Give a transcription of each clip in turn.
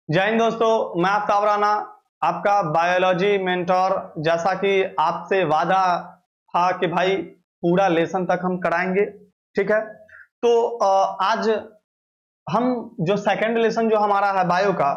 जय हिंद दोस्तों, मैं आफ्ताब राना, आपका बायोलॉजी मेंटोर। जैसा कि आपसे वादा था कि भाई पूरा लेसन तक हम कराएंगे, ठीक है। तो आज हम जो सेकंड लेसन जो हमारा है बायो का,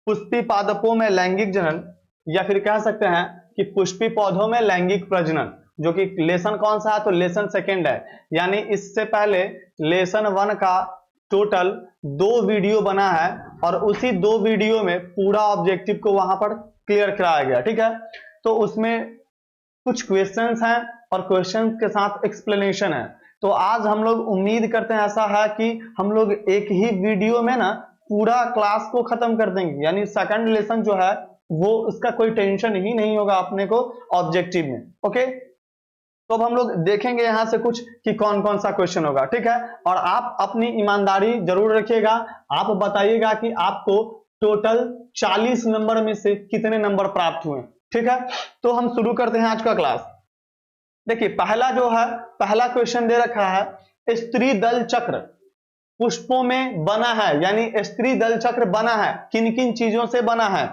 पुष्पी पादपों में लैंगिक जनन, या फिर कह सकते हैं कि पुष्पी पौधों में लैंगिक प्रजनन, जो कि लेसन कौन सा है, तो लेसन सेकंड है। यानी इससे पहले लेसन 1 का टोटल 2 वीडियो बना है और उसी 2 वीडियो में पूरा ऑब्जेक्टिव को वहां पर क्लियर कराया गया, ठीक है। तो उसमें कुछ क्वेश्चंस हैं और क्वेश्चंस के साथ एक्सप्लेनेशन है। तो आज हम लोग उम्मीद करते हैं ऐसा है कि हम लोग एक ही वीडियो में ना पूरा क्लास को खत्म कर देंगे, यानी सेकंड लेसन जो है वो उसका कोई टेंशन ही नहीं होगा अपने को ऑब्जेक्टिव में। ओके, तो अब हम लोग देखेंगे यहां से कुछ कि कौन कौन सा क्वेश्चन होगा, ठीक है। और आप अपनी ईमानदारी जरूर रखिएगा, आप बताइएगा कि आपको टोटल 40 नंबर में से कितने नंबर प्राप्त हुए, ठीक है। तो हम शुरू करते हैं आज का क्लास। देखिए पहला जो है, पहला क्वेश्चन दे रखा है, स्त्री दल चक्र पुष्पों में बना है, यानी स्त्री दल चक्र बना है किन किन चीजों से बना है।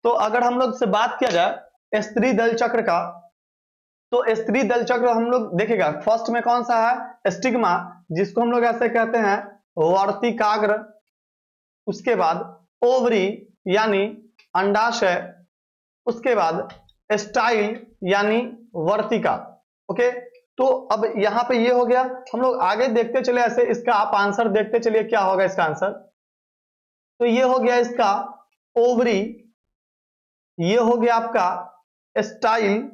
तो अगर हम लोग से बात किया जाए स्त्री दल चक्र का, तो स्त्री दल चक्र हम लोग देखेगा फर्स्ट में कौन सा है, स्टिग्मा, जिसको हम लोग ऐसे कहते हैं वर्तिकाग्र। उसके बाद ओवरी यानी अंडाशय। उसके बाद स्टाइल यानी वर्तिका। ओके, तो अब यहां पे ये हो गया। हम लोग आगे देखते चले ऐसे, इसका आप आंसर देखते चलिए क्या होगा इसका आंसर। तो ये हो गया इसका ओवरी, ये हो गया आपका स्टाइल,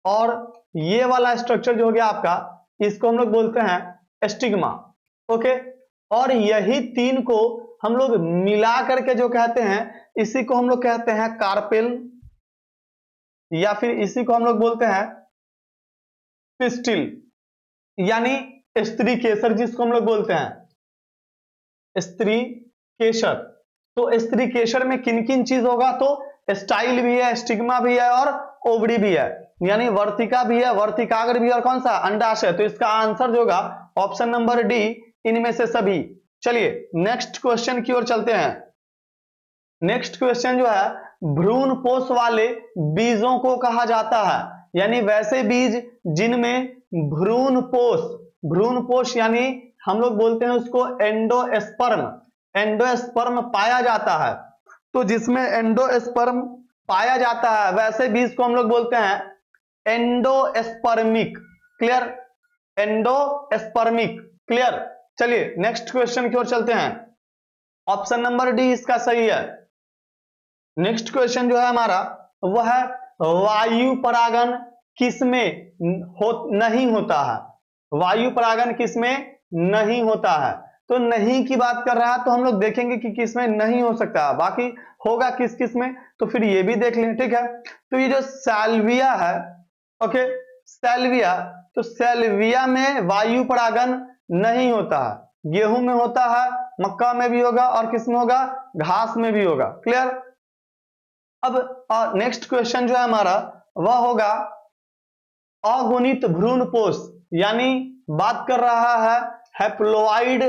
और ये वाला स्ट्रक्चर जो हो गया आपका, इसको हम लोग बोलते हैं स्टिग्मा। ओके, और यही तीन को हम लोग मिला करके जो कहते हैं, इसी को हम लोग कहते हैं कार्पेल, या फिर इसी को हम लोग बोलते हैं पिस्टिल, यानी स्त्री केसर, जिसको हम लोग बोलते हैं स्त्री केसर। तो स्त्री केसर में किन किन चीज होगा, तो स्टाइल भी है, स्टिग्मा भी है और ओवरी भी है, यानी वर्तिका भी है, वर्तिकाग्र भी है, और कौन सा अंडाशय। तो इसका आंसर जो होगा ऑप्शन नंबर डी, इनमें से सभी। चलिए नेक्स्ट क्वेश्चन की ओर चलते हैं। नेक्स्ट क्वेश्चन जो है, भ्रूण पोष वाले बीजों को कहा जाता है, यानी वैसे बीज जिनमें भ्रूण पोष, भ्रूण पोष यानी हम लोग बोलते हैं उसको एंडोस्पर्म, एंडोस्पर्म पाया जाता है। तो जिसमें एंडोस्पर्म पाया जाता है वैसे बीज को हम लोग बोलते हैं एंडोस्पर्मिक। Clear, endospermic, clear. चलिए नेक्स्ट क्वेश्चन की ओर चलते हैं। ऑप्शन नंबर डी इसका सही है। नेक्स्ट क्वेश्चन जो है हमारा वह है, वायु परागन किसमें नहीं होता है, वायु परागन किसमें नहीं होता है। तो नहीं की बात कर रहा है, तो हम लोग देखेंगे कि किसमें नहीं हो सकता है, बाकी होगा किस किस में, तो फिर ये भी देख लें, ठीक है। तो ये जो सैल्विया है, ओके सैल्विया, तो सैल्विया में वायु परागन नहीं होता है। गेहूं में होता है, मक्का में भी होगा, और किस में होगा, घास में भी होगा। क्लियर। अब नेक्स्ट क्वेश्चन जो है हमारा वह होगा अगुणित भ्रूण पोष, यानी बात कर रहा है हैप्लॉइड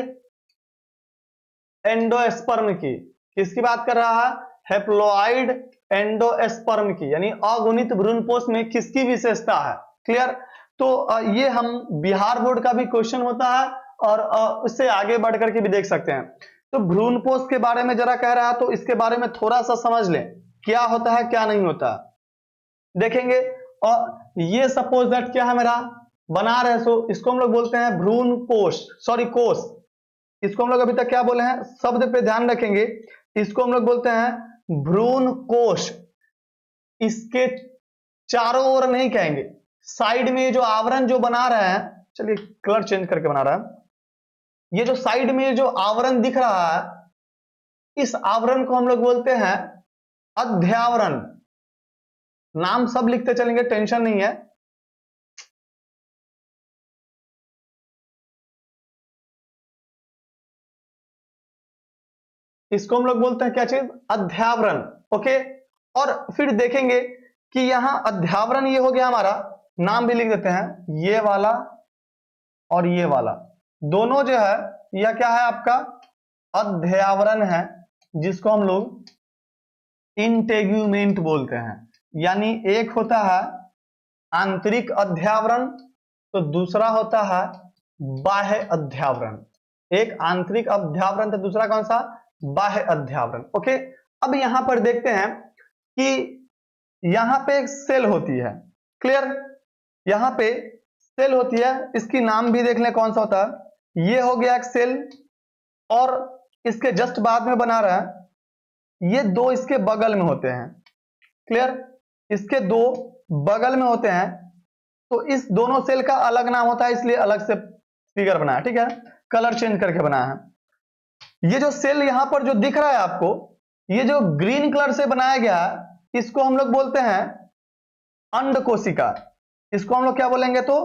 एंडोस्पर्म की। किसकी बात कर रहा है, हैप्लॉइड एंडोस्पर्म की, यानी अगुणित भ्रूण पोष में किसकी विशेषता है। क्लियर। तो ये हम बिहार बोर्ड का भी क्वेश्चन होता है और उससे आगे बढ़ करके भी देख सकते हैं। तो भ्रूण पोष के बारे में जरा कह रहा है, तो इसके बारे में थोड़ा सा समझ लें क्या होता है क्या नहीं होता देखेंगे। और ये सपोज दैट क्या है मेरा, बना रहे, सो इसको हम लोग बोलते हैं भ्रूण पोष, सॉरी कोष। इसको हम लोग अभी तक क्या बोले हैं, शब्द पे ध्यान रखेंगे, इसको हम लोग बोलते हैं भ्रूण कोष। इसके चारों ओर नहीं कहेंगे, साइड में जो आवरण जो बना रहे हैं, चलिए कलर चेंज करके बना रहा है, ये जो साइड में जो आवरण दिख रहा है, इस आवरण को हम लोग बोलते हैं अध्यावरण। नाम सब लिखते चलेंगे, टेंशन नहीं है। इसको हम लोग बोलते हैं क्या चीज, अध्यावरण। ओके, और फिर देखेंगे कि यहां अध्यावरण ये हो गया हमारा, नाम भी लिख देते हैं, ये वाला और ये वाला दोनों जो है यह क्या है आपका अध्यावरण है। जिसको हम लोग इंटेग्यूमेंट बोलते हैं। यानी एक होता है आंतरिक अध्यावरण, तो दूसरा होता है बाह्य अध्यावरण। एक आंतरिक अध्यावरण तो दूसरा कौन सा, बाह्य अध्यावरण। ओके, अब यहां पर देखते हैं कि यहां पे एक सेल होती है, क्लियर, यहां पे सेल होती है, इसकी नाम भी देख लें कौन सा होता है। ये हो गया एक सेल, और इसके जस्ट बाद में बना रहा है, ये दो इसके बगल में होते हैं, क्लियर, इसके दो बगल में होते हैं, तो इस दोनों सेल का अलग नाम होता है, इसलिए अलग से फिगर बनाया, ठीक है, कलर चेंज करके बनाया है। ये जो सेल यहां पर जो दिख रहा है आपको, ये जो ग्रीन कलर से बनाया गया है, इसको हम लोग बोलते हैं अंड कोशिका। इसको हम लोग क्या बोलेंगे, तो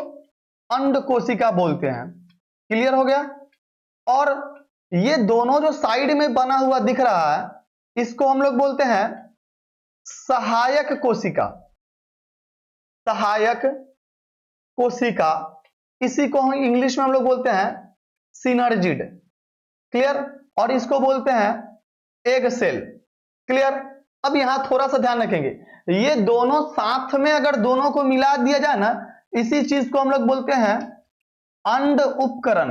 अंड कोशिका बोलते हैं। क्लियर हो गया। और ये दोनों जो साइड में बना हुआ दिख रहा है, इसको हम लोग बोलते हैं सहायक कोशिका। सहायक कोशिका, इसी को हम इंग्लिश में हम लोग बोलते हैं सिनर्जिड। क्लियर। और इसको बोलते हैं एग सेल। क्लियर। अब यहां थोड़ा सा ध्यान रखेंगे, ये दोनों साथ में अगर दोनों को मिला दिया जाए ना, इसी चीज को हम लोग बोलते हैं अंड उपकरण,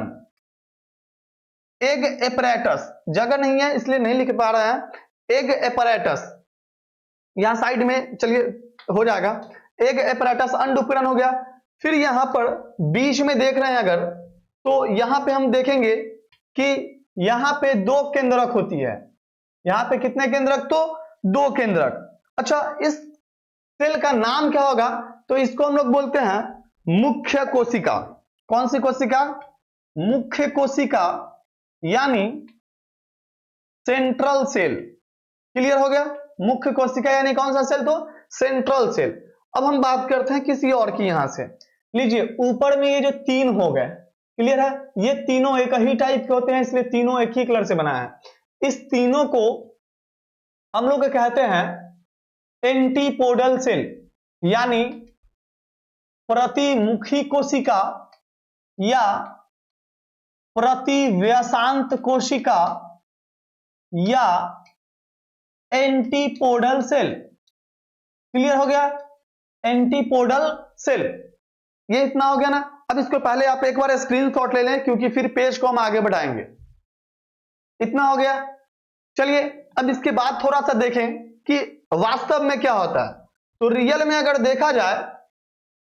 एग एपरेटस। जगह नहीं है इसलिए नहीं लिख पा रहे हैं, एग एपरेटस यहां साइड में, चलिए हो जाएगा, एग एपरेटस अंड उपकरण हो गया। फिर यहां पर बीच में देख रहे हैं अगर, तो यहां पे हम देखेंगे कि यहां पे दो केंद्रक होती है। यहां पे कितने केंद्रक, तो दो केंद्रक। अच्छा, इस सेल का नाम क्या होगा, तो इसको हम लोग बोलते हैं मुख्य कोशिका। कौन सी कोशिका, मुख्य कोशिका, यानी सेंट्रल सेल। क्लियर हो गया। मुख्य कोशिका यानी कौन सा सेल, तो सेंट्रल सेल। अब हम बात करते हैं किसी और की, यहां से लीजिए, ऊपर में ये जो तीन हो गए, क्लियर है, ये तीनों एक ही टाइप के होते हैं, इसलिए तीनों एक ही कलर से बना है। इस तीनों को हम लोग कहते हैं एंटीपोडल सेल, यानी प्रतिमुखी कोशिका या प्रतिव्यसांत कोशिका या एंटीपोडल सेल। क्लियर हो गया, एंटीपोडल सेल। ये इतना हो गया ना। अब इसको पहले आप एक बार स्क्रीनशॉट ले लें, क्योंकि फिर पेज को हम आगे बढ़ाएंगे। इतना हो गया। चलिए अब इसके बाद थोड़ा सा देखें कि वास्तव में क्या होता है। तो रियल में अगर देखा जाए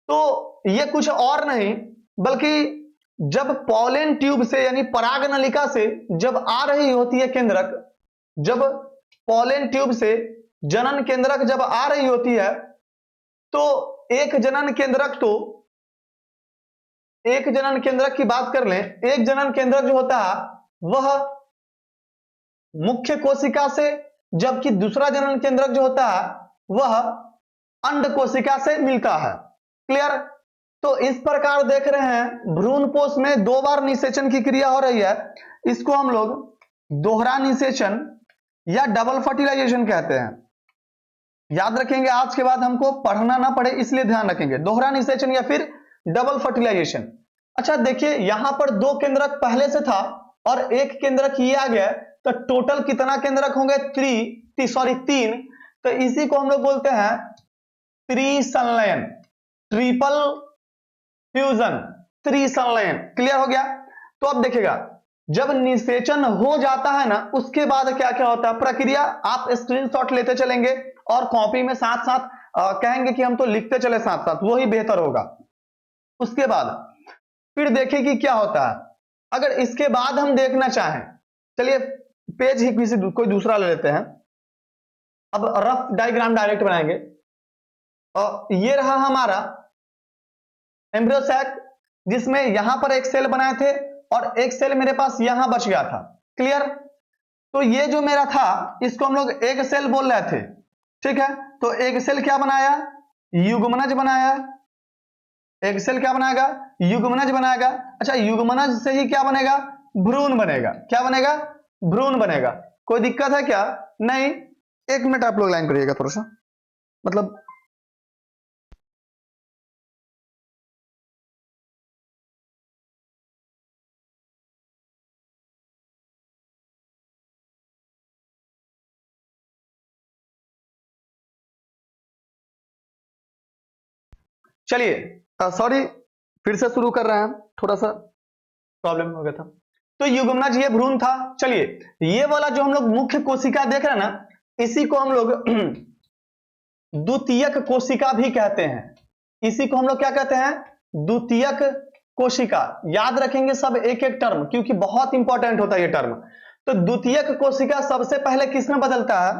तो ये कुछ और नहीं बल्कि जब पॉलन ट्यूब से यानी पराग नलिका से जब आ रही होती है केंद्रक, जब पॉलन ट्यूब से जनन केंद्रक जब आ रही होती है, तो एक जनन केंद्रक, तो एक जनन केंद्रक की बात कर लें, एक जनन केंद्रक जो होता है वह मुख्य कोशिका से, जबकि दूसरा जनन केंद्रक जो होता है वह अंड कोशिका से मिलता है। क्लियर। तो इस प्रकार देख रहे हैं भ्रूणपोष में दो बार निषेचन की क्रिया हो रही है। इसको हम लोग दोहरा निषेचन या डबल फर्टिलाइजेशन कहते हैं। याद रखेंगे, आज के बाद हमको पढ़ना ना पड़े इसलिए ध्यान रखेंगे, दोहरा निषेचन या फिर डबल फर्टिलाइजेशन। अच्छा देखिए, यहां पर दो केंद्रक पहले से था और एक केंद्रक ये आ गया, तो टोटल कितना केंद्रक होंगे, तीन। तो इसी को हम लोग बोलते हैं त्रिसंलयन, ट्रिपल फ्यूजन, त्रिसंलयन। क्लियर हो गया। तो अब देखिएगा, जब निषेचन हो जाता है ना, उसके बाद क्या क्या होता है प्रक्रिया, आप स्क्रीनशॉट लेते चलेंगे और कॉपी में साथ साथ कहेंगे कि हम तो लिखते चले साथ साथ, वही बेहतर होगा। उसके बाद फिर देखें कि क्या होता है। अगर इसके बाद हम देखना चाहें, चलिए पेज ही किसी कोई दूसरा ले लेते हैं। अब रफ डायग्राम डायरेक्ट बनाएंगे। और ये रहा हमारा एम्ब्रियो सैक, जिसमें यहां पर एक सेल बनाए थे और एक सेल मेरे पास यहां बच गया था। क्लियर। तो ये जो मेरा था इसको हम लोग एग सेल बोल रहे थे, ठीक है। तो एग सेल क्या बनाया, युग्मनज बनाया। एग सेल क्या बनाएगा, युग्मनज बनाएगा। अच्छा, युग्मनज से ही क्या बनेगा, भ्रूण बनेगा। क्या बनेगा, भ्रूण बनेगा। कोई दिक्कत है क्या, नहीं। एक मिनट आप लोग लाइन करिएगा थोड़ा सा, मतलब चलिए सॉरी, फिर से शुरू कर रहे हैं, थोड़ा सा प्रॉब्लम हो गया था। तो युग्मनज ये भ्रूण था। चलिए ये वाला जो हम लोग मुख्य कोशिका देख रहे हैं ना, इसी को हम लोग द्वितीयक कोशिका भी कहते हैं। इसी को हम लोग क्या कहते हैं? द्वितीयक कोशिका। याद रखेंगे सब एक एक टर्म, क्योंकि बहुत इंपॉर्टेंट होता है ये टर्म। तो द्वितीयक कोशिका सबसे पहले किसमें बदलता है?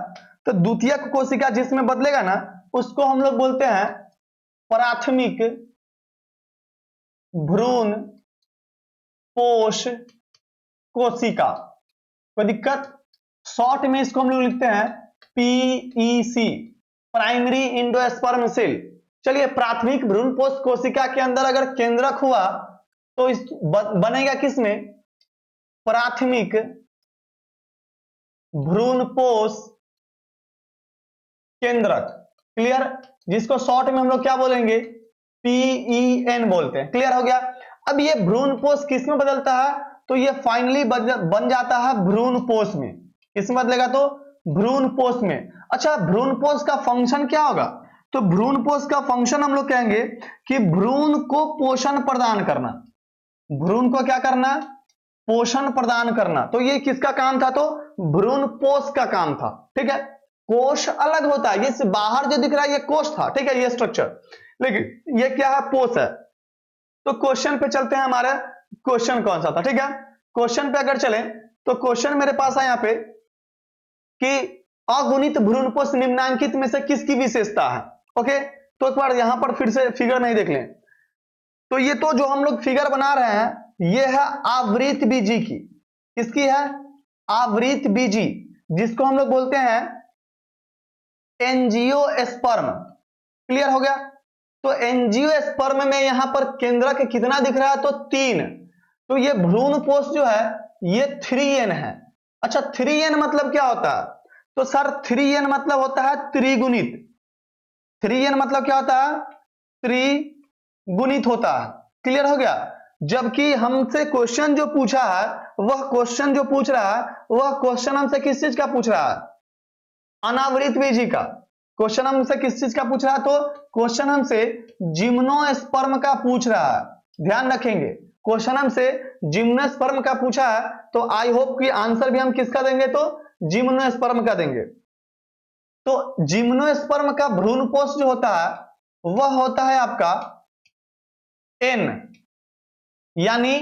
तो द्वितीयक कोशिका जिसमें बदलेगा ना, उसको हम लोग बोलते हैं प्राथमिक भ्रूण पोष कोशिका। कोई दिक्कत? शॉर्ट में इसको हम लोग लिखते हैं पीईसी, प्राइमरी इंडोस्पर्म सेल। चलिए प्राथमिक भ्रूण पोष कोशिका के अंदर अगर केंद्रक हुआ तो इस बनेगा किसमें? प्राथमिक भ्रूण पोष केंद्रक। क्लियर? जिसको शॉर्ट में हम लोग क्या बोलेंगे? पीईएन बोलते हैं। क्लियर हो गया? अब ये भ्रूण पोष किसमें बदलता है? तो ये फाइनली बन जाता है भ्रूण पोष में। किसमें बदलेगा? तो भ्रूण पोष में। अच्छा, भ्रूण पोष का फंक्शन क्या होगा? तो भ्रूण पोष का फंक्शन हम लोग कहेंगे कि भ्रूण को पोषण प्रदान करना। भ्रूण को क्या करना? पोषण प्रदान करना। तो ये किसका काम था? तो भ्रूण पोष का काम था। ठीक है, कोष अलग होता है, ये बाहर जो दिख रहा है ये कोष था। ठीक है, ये स्ट्रक्चर, लेकिन ये क्या है? पोष है। तो क्वेश्चन पे चलते हैं। हमारा क्वेश्चन कौन सा था? ठीक है, क्वेश्चन पे अगर चलें तो क्वेश्चन मेरे पास है यहाँ पे कि अगुणित भ्रूणपोष निम्नांकित में से किसकी विशेषता है। ओके, तो एक बार यहां पर फिर से फिगर नहीं देख लें। तो ये तो जो हम लोग फिगर बना रहे हैं ये है आवृत बीजी की। किसकी है? आवृत बीजी, जिसको हम लोग बोलते हैं एंजियोस्पर्म। क्लियर हो गया? तो एंजियोस्पर्म में यहां पर केंद्रक कितना दिख रहा है? तो 3। तो ये भ्रूणपोष जो है ये 3n है। अच्छा, 3n मतलब क्या होता है? तो सर 3n मतलब होता है त्रिगुणित। 3n मतलब क्या होता है? त्रिगुणित होता है। क्लियर हो गया? जबकि हमसे क्वेश्चन जो पूछा है, वह क्वेश्चन जो पूछ रहा है वह क्वेश्चन हमसे किस चीज का पूछ रहा है? अनावृत बीजी का। क्वेश्चन हमसे किस चीज का पूछ रहा है? तो क्वेश्चन हमसे जिम्नोस्पर्म का पूछ रहा है। ध्यान रखेंगे, क्वेश्चन हमसे जिम्नोस्पर्म का पूछा है, तो आई होप कि आंसर भी हम किसका देंगे? तो जिम्नोस्पर्म का देंगे। तो जिम्नोस्पर्म का भ्रूणपोष जो होता है वह होता है आपका n, यानी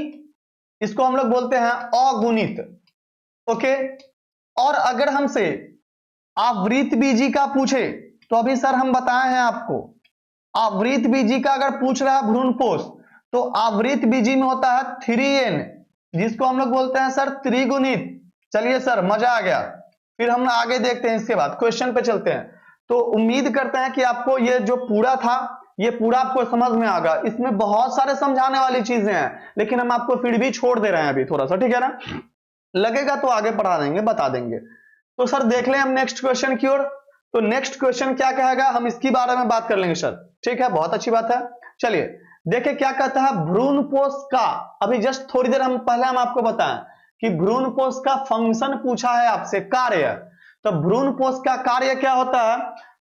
इसको हम लोग बोलते हैं अगुणित। ओके, और अगर हमसे आवृत बीजी का पूछे तो अभी सर हम बताए हैं आपको, आवृत बीजी का अगर पूछ रहा है भ्रूणपोष तो आवृत बीजी में होता है 3n, जिसको हम लोग बोलते हैं सर त्रिगुणित। चलिए सर, मजा आ गया। फिर हम आगे देखते हैं, इसके बाद क्वेश्चन पे चलते हैं। तो उम्मीद करते हैं कि आपको ये जो पूरा था ये पूरा आपको समझ में आएगा। इसमें बहुत सारे समझाने वाली चीजें हैं, लेकिन हम आपको फिर भी छोड़ दे रहे हैं अभी थोड़ा सा। ठीक है ना? लगेगा तो आगे पढ़ा देंगे, बता देंगे। तो सर देख लें हम नेक्स्ट क्वेश्चन की ओर। तो नेक्स्ट क्वेश्चन क्या कहेगा, हम इसकी बारे में बात कर लेंगे सर। ठीक है, बहुत अच्छी बात है। चलिए देखिए क्या कहता है भ्रूणपोष का। अभी जस्ट थोड़ी देर हम पहले हम आपको बताएं कि भ्रूणपोष का फंक्शन पूछा है आपसे, कार्य। तो भ्रूणपोष का कार्य क्या होता है?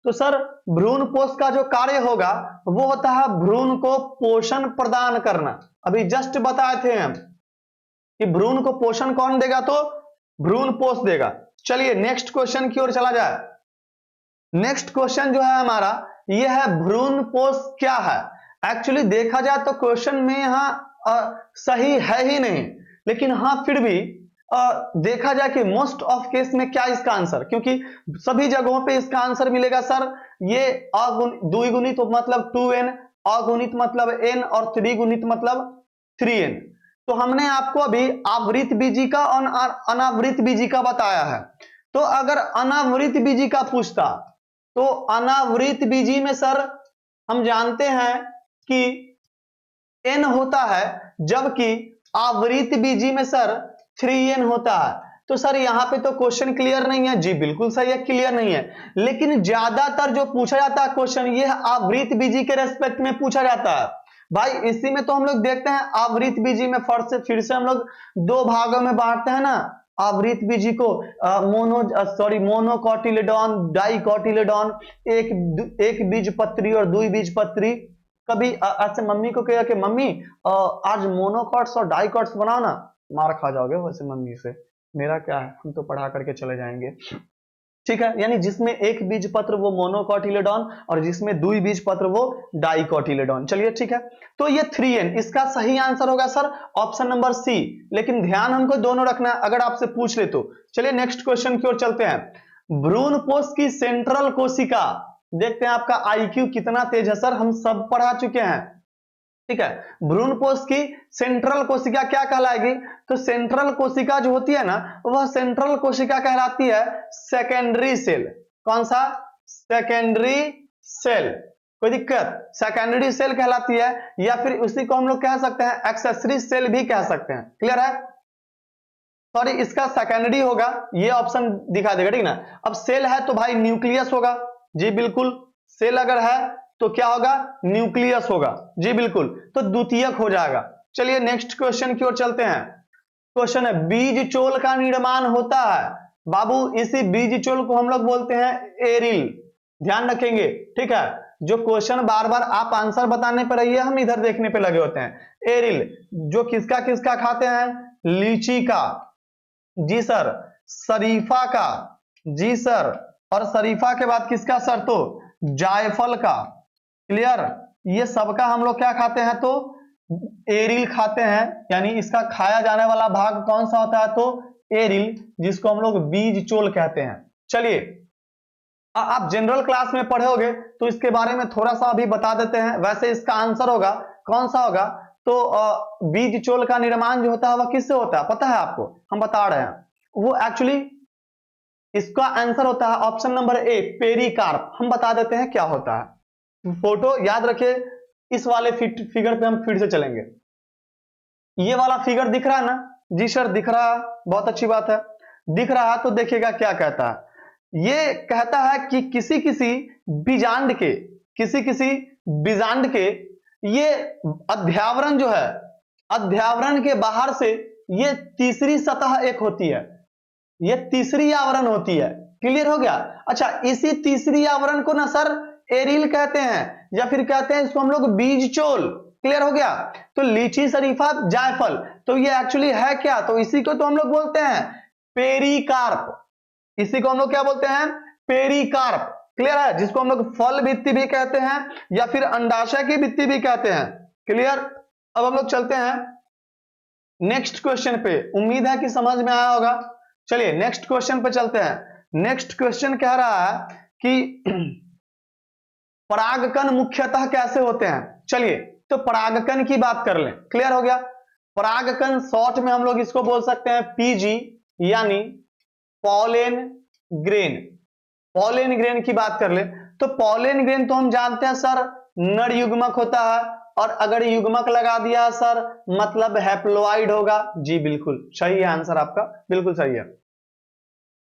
तो सर भ्रूणपोष का जो कार्य होगा वो होता है भ्रूण को पोषण प्रदान करना। अभी जस्ट बताए थे हम कि भ्रूण को पोषण कौन देगा? तो भ्रूणपोष देगा। चलिए नेक्स्ट क्वेश्चन की ओर चला जाए। नेक्स्ट क्वेश्चन जो है हमारा ये है भ्रूणपोष क्या है। एक्चुअली देखा जाए तो क्वेश्चन में यहाँ सही है ही नहीं, लेकिन हाँ फिर भी देखा जाए कि मोस्ट ऑफ केस में क्या इसका आंसर, क्योंकि सभी जगहों पे इसका आंसर मिलेगा सर ये द्विगुणित मतलब 2n, अगुणित मतलब n और त्रिगुणित मतलब 3n। तो हमने आपको अभी आवृत बीजी का और अनावृत बीजी का बताया है। तो अगर अनावृत बीजी का पूछता तो अनावृत बीजी में सर हम जानते हैं कि n होता है, जबकि आवृत बीजी में सर 3n होता है। तो सर यहां पे तो क्वेश्चन क्लियर नहीं है। जी बिल्कुल सही है, क्लियर नहीं है, लेकिन ज्यादातर जो पूछा जाता है क्वेश्चन ये आवृत बीजी के रेस्पेक्ट में पूछा जाता है भाई। इसी में तो हम लोग देखते हैं आवृत बीजी में फिर से हम लोग 2 भागों में बांटते हैं ना आवृत बीजी को, मोनोकोटिलेडॉन, डाइकोटिलेडॉन, एक बीजपत्री और द्विबीजपत्री कभी ऐसे मम्मी को कहा कि मम्मी आज मोनोकॉट्स और डाइकॉट्स बनाओ ना, मार खा जाओगे वैसे मम्मी से, मेरा क्या है, हम तो पढ़ा करके चले जाएंगे। ठीक है, यानी जिसमें एक बीज पत्र वो मोनोकॉटिलेडॉन और जिसमें दुई बीज पत्र वो डाइकॉटिलेडॉन। चलिए ठीक है, तो ये 3N इसका सही आंसर होगा सर ऑप्शन नंबर सी। लेकिन ध्यान हमको दोनों रखना है अगर आपसे पूछ ले तो। चलिए नेक्स्ट क्वेश्चन की ओर चलते हैं। भ्रूणपोष की सेंट्रल कोशिका, देखते हैं आपका आईक्यू कितना तेज है सर, हम सब पढ़ा चुके हैं। ठीक है, भ्रूणपोष की सेंट्रल कोशिका क्या कहलाएगी, तो सेंट्रल कोशिका जो होती है ना वह सेंट्रल कोशिका कहलाती है सेकेंडरी सेल। कौन सा, सेकेंडरी सेल, कोई दिक्कत, सेकेंडरी सेल कहलाती है, या फिर उसी को हम लोग कह सकते हैं एक्सेसरी सेल भी कह सकते हैं। क्लियर है, सॉरी इसका सेकेंडरी होगा, ये ऑप्शन दिखा देगा, ठीक ना। अब सेल है तो भाई न्यूक्लियस होगा, जी बिल्कुल, सेल अगर है तो क्या होगा, न्यूक्लियस होगा, जी बिल्कुल, तो द्वितीयक हो जाएगा। चलिए नेक्स्ट क्वेश्चन की ओर चलते हैं। क्वेश्चन है, बीज चोल का निर्माण होता है, बाबू इसी बीज चोल को हम लोग बोलते हैं एरिल, ध्यान रखेंगे। ठीक है, जो क्वेश्चन बार बार आप आंसर बताने पर रहिए, हम इधर देखने पे लगे होते हैं। एरिल जो किसका किसका खाते हैं, लीची का, जी सर, शरीफा का, जी सर, और शरीफा के बाद किसका सर, तो जायफल का। क्लियर, ये सबका हम लोग क्या खाते हैं, तो एरिल खाते हैं, यानी इसका खाया जाने वाला भाग कौन सा होता है, तो एरिल, जिसको हम लोग बीज चोल कहते हैं। चलिए आप जनरल क्लास में पढ़े होगे तो इसके बारे में थोड़ा सा अभी बता देते हैं। वैसे इसका आंसर होगा कौन सा होगा, तो बीज चोल का निर्माण जो होता है वह किससे होता है पता है आपको, हम बता रहे हैं, वो एक्चुअली इसका आंसर होता है ऑप्शन नंबर ए, पेरिकार्प। हम बता देते हैं क्या होता है, फोटो याद रखिए, इस वाले फिगर पे हम फिर से चलेंगे। ये वाला फिगर दिख रहा है ना, जी सर दिख रहा है, बहुत अच्छी बात है, दिख रहा है तो देखिएगा क्या कहता है। ये कहता है कि किसी किसी बीजांड के, किसी किसी बीजांड के ये अध्यावरण जो है, अध्यावरण के बाहर से ये तीसरी सतह एक होती है, ये तीसरी आवरण होती है। क्लियर हो गया, अच्छा इसी तीसरी आवरण को ना सर एरिल कहते हैं, या फिर कहते हैं इसको हम लोग बीज चोल। क्लियर हो गया, तो लीची शरीफा जायफल, तो ये एक्चुअली है क्या, तो इसी को तो हम लोग बोलते हैं पेरिकार्प, इसी को हम लोग क्या बोलते हैं, पेरिकार्प। क्लियर है, जिसको हम लोग फल भित्ति भी कहते हैं या फिर अंडाशय की भित्ति भी कहते हैं। क्लियर, अब हम लोग चलते हैं नेक्स्ट क्वेश्चन पे, उम्मीद है कि समझ में आया होगा। चलिए नेक्स्ट क्वेश्चन पे चलते हैं। नेक्स्ट क्वेश्चन कह रहा है कि परागकण मुख्यतः कैसे होते हैं। चलिए तो परागकण की बात कर लें। क्लियर हो गया, परागकण शॉर्ट में हम लोग इसको बोल सकते हैं पीजी, यानी पॉलेन ग्रेन। पॉलेन ग्रेन की बात कर ले तो पॉलेन ग्रेन तो हम जानते हैं सर नर युग्मक होता है, और अगर युग्मक लगा दिया सर मतलब हैप्लोइड होगा। जी बिल्कुल सही है आंसर आपका, बिल्कुल सही है।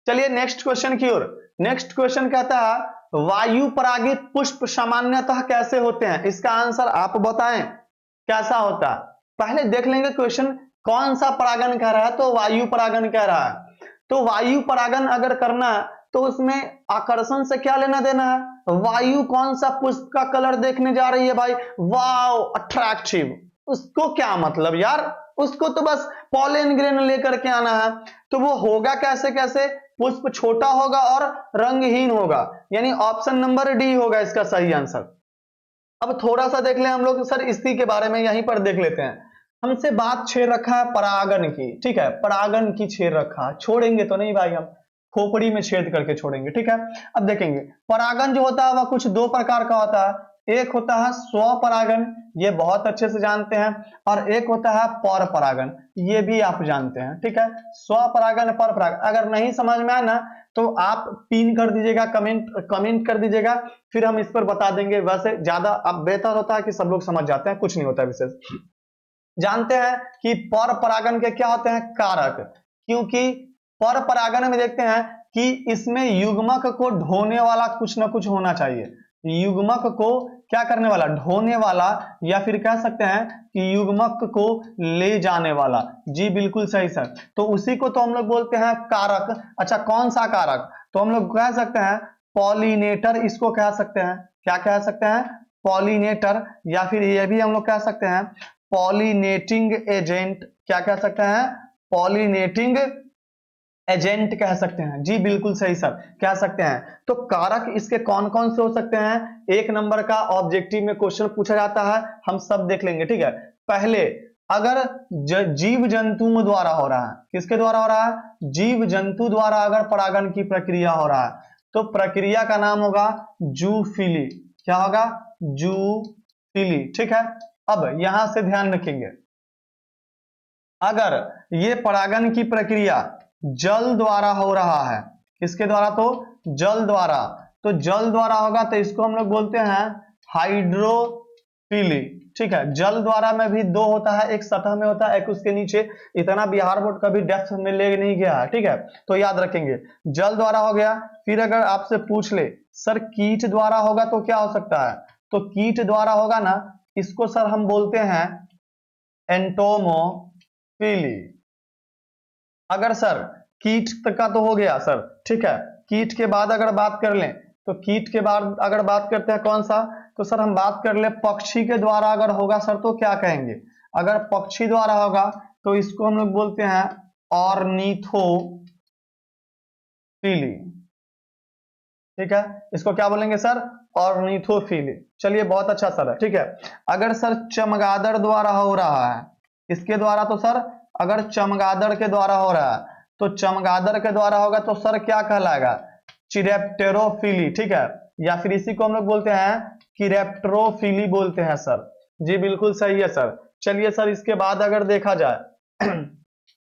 चलिए नेक्स्ट क्वेश्चन की ओर। नेक्स्ट क्वेश्चन कहता है वायु परागित पुष्प सामान्यतः कैसे होते हैं, इसका आंसर आप बताएं कैसा होता है। पहले देख लेंगे क्वेश्चन कौन सा परागन कह रहा है, तो वायु परागन कह रहा है। तो वायु परागन अगर करना है तो उसमें आकर्षण से क्या लेना देना है, वायु कौन सा पुष्प का कलर देखने जा रही है भाई, वाओ अट्रैक्टिव, उसको क्या मतलब यार, उसको तो बस पॉलेन ग्रेन लेकर के आना है। तो वो होगा कैसे कैसे, पुष्प छोटा होगा और रंगहीन होगा, यानी ऑप्शन नंबर डी होगा इसका सही आंसर। अब थोड़ा सा देख लें हम लोग सर इसी के बारे में, यहीं पर देख लेते हैं। हमसे बात छेड़ रखा है परागन की, ठीक है, परागन की छेड़ रखा, छोड़ेंगे तो नहीं भाई, हम खोपड़ी में छेद करके छोड़ेंगे। ठीक है, अब देखेंगे परागन जो होता है वह कुछ दो प्रकार का होता है, एक होता है स्वपरागन, ये बहुत अच्छे से जानते हैं, और एक होता है पर परागन, ये भी आप जानते हैं। ठीक है, स्वपरागन पर परागन, अगर नहीं समझ में आए ना तो आप पिन कर दीजिएगा, कमेंट कर दीजिएगा, फिर हम इस पर बता देंगे। वैसे ज्यादा अब बेहतर होता है कि सब लोग समझ जाते हैं, कुछ नहीं होता है विशेष। जानते हैं कि पर परागन के क्या होते हैं कारक, क्योंकि पर परागन में देखते हैं कि इसमें युग्मक को ढोने वाला कुछ ना कुछ होना चाहिए, युग्मक को क्या करने वाला, ढोने वाला, या फिर कह सकते हैं कि युग्मक को ले जाने वाला। जी बिल्कुल सही सर, तो उसी को तो हम लोग बोलते हैं कारक। अच्छा कौन सा कारक, तो हम लोग कह सकते हैं पॉलिनेटर, इसको कह सकते हैं, क्या कह सकते हैं, पॉलिनेटर, या फिर ये भी हम लोग कह सकते हैं पॉलिनेटिंग एजेंट। क्या कह सकते हैं? पॉलिनेटिंग एजेंट कह सकते हैं। जी बिल्कुल सही सर, कह सकते हैं। तो कारक इसके कौन कौन से हो सकते हैं? एक नंबर का ऑब्जेक्टिव में क्वेश्चन पूछा जाता है, हम सब देख लेंगे, ठीक है। पहले, अगर जीव जंतुओं द्वारा हो रहा है, किसके द्वारा हो रहा है? जीव जंतु द्वारा अगर परागण की प्रक्रिया हो रहा है तो प्रक्रिया का नाम होगा जूफिली। क्या होगा? जूफिली, ठीक है। अब यहां से ध्यान रखेंगे, अगर ये परागण की प्रक्रिया जल द्वारा हो रहा है, किसके द्वारा? तो जल द्वारा। तो जल द्वारा होगा तो इसको हम लोग बोलते हैं हाइड्रोफिली, ठीक है। जल द्वारा में भी दो होता है, एक सतह में होता है, एक उसके नीचे। इतना बिहार बोर्ड कभी डेप्थ में ले नहीं गया है, ठीक है, तो याद रखेंगे। जल द्वारा हो गया। फिर अगर आपसे पूछ ले सर कीट द्वारा होगा तो क्या हो सकता है? तो कीट द्वारा होगा ना, इसको सर हम बोलते हैं एंटोमोफिली। अगर सर कीट का तो हो गया सर, ठीक है। कीट के बाद अगर बात कर लें तो कीट के बाद अगर बात करते हैं कौन सा? तो सर हम बात कर ले पक्षी के द्वारा अगर होगा सर तो क्या कहेंगे? अगर पक्षी द्वारा होगा तो इसको हम लोग बोलते हैं ऑर्निथोफिली, ठीक है। इसको क्या बोलेंगे सर? ऑर्निथोफिली। चलिए बहुत अच्छा सर है, ठीक है। अगर सर चमगादड़ द्वारा हो रहा है, इसके द्वारा तो सर अगर चमगादड़ के द्वारा हो रहा है तो चमगादड़ के द्वारा होगा तो सर क्या कहलाएगा? चिरेप्टेरोफिली, ठीक है। या फिर इसी को हम लोग बोलते हैं किरेप्टेरोफिली बोलते हैं सर। जी बिल्कुल सही है सर। चलिए सर, इसके बाद अगर देखा जाए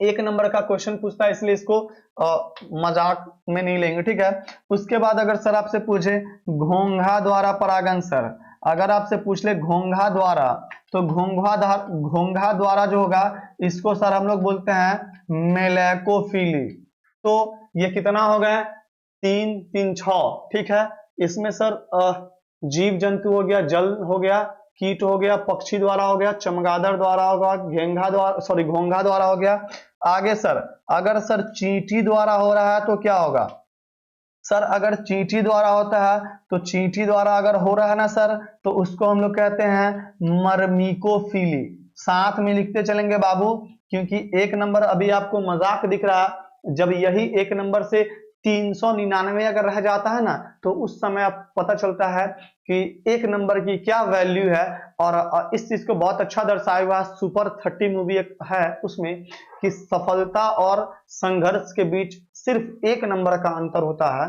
एक नंबर का क्वेश्चन पूछता है, इसलिए इसको मजाक में नहीं लेंगे, ठीक है। उसके बाद अगर सर आपसे पूछे घोंघा द्वारा परागण, सर अगर आपसे पूछ ले घोंघा द्वारा, तो घोंघा द्वारा जो होगा इसको सर हम लोग बोलते हैं मेलेकोफिली। तो ये कितना हो गए? 3 3 6, ठीक है। इसमें सर जीव जंतु हो गया, जल हो गया, कीट हो गया, पक्षी द्वारा हो गया, चमगादड़ द्वारा होगा, घेंघा द्वारा, सॉरी घोंघा द्वारा हो गया। आगे सर, अगर सर चींटी द्वारा हो रहा है तो क्या होगा? सर अगर चींटी द्वारा होता है तो चींटी द्वारा अगर हो रहा है ना सर, तो उसको हम लोग कहते हैं मर्मिकोफिली। साथ में लिखते चलेंगे बाबू, क्योंकि एक नंबर अभी आपको मजाक दिख रहा है, जब यही एक नंबर से 399 अगर रह जाता है ना, तो उस समय आप पता चलता है कि एक नंबर की क्या वैल्यू है। और इस चीज को बहुत अच्छा दर्शाया हुआ सुपर 30 मूवी है, उसमें कि सफलता और संघर्ष के बीच सिर्फ एक नंबर का अंतर होता है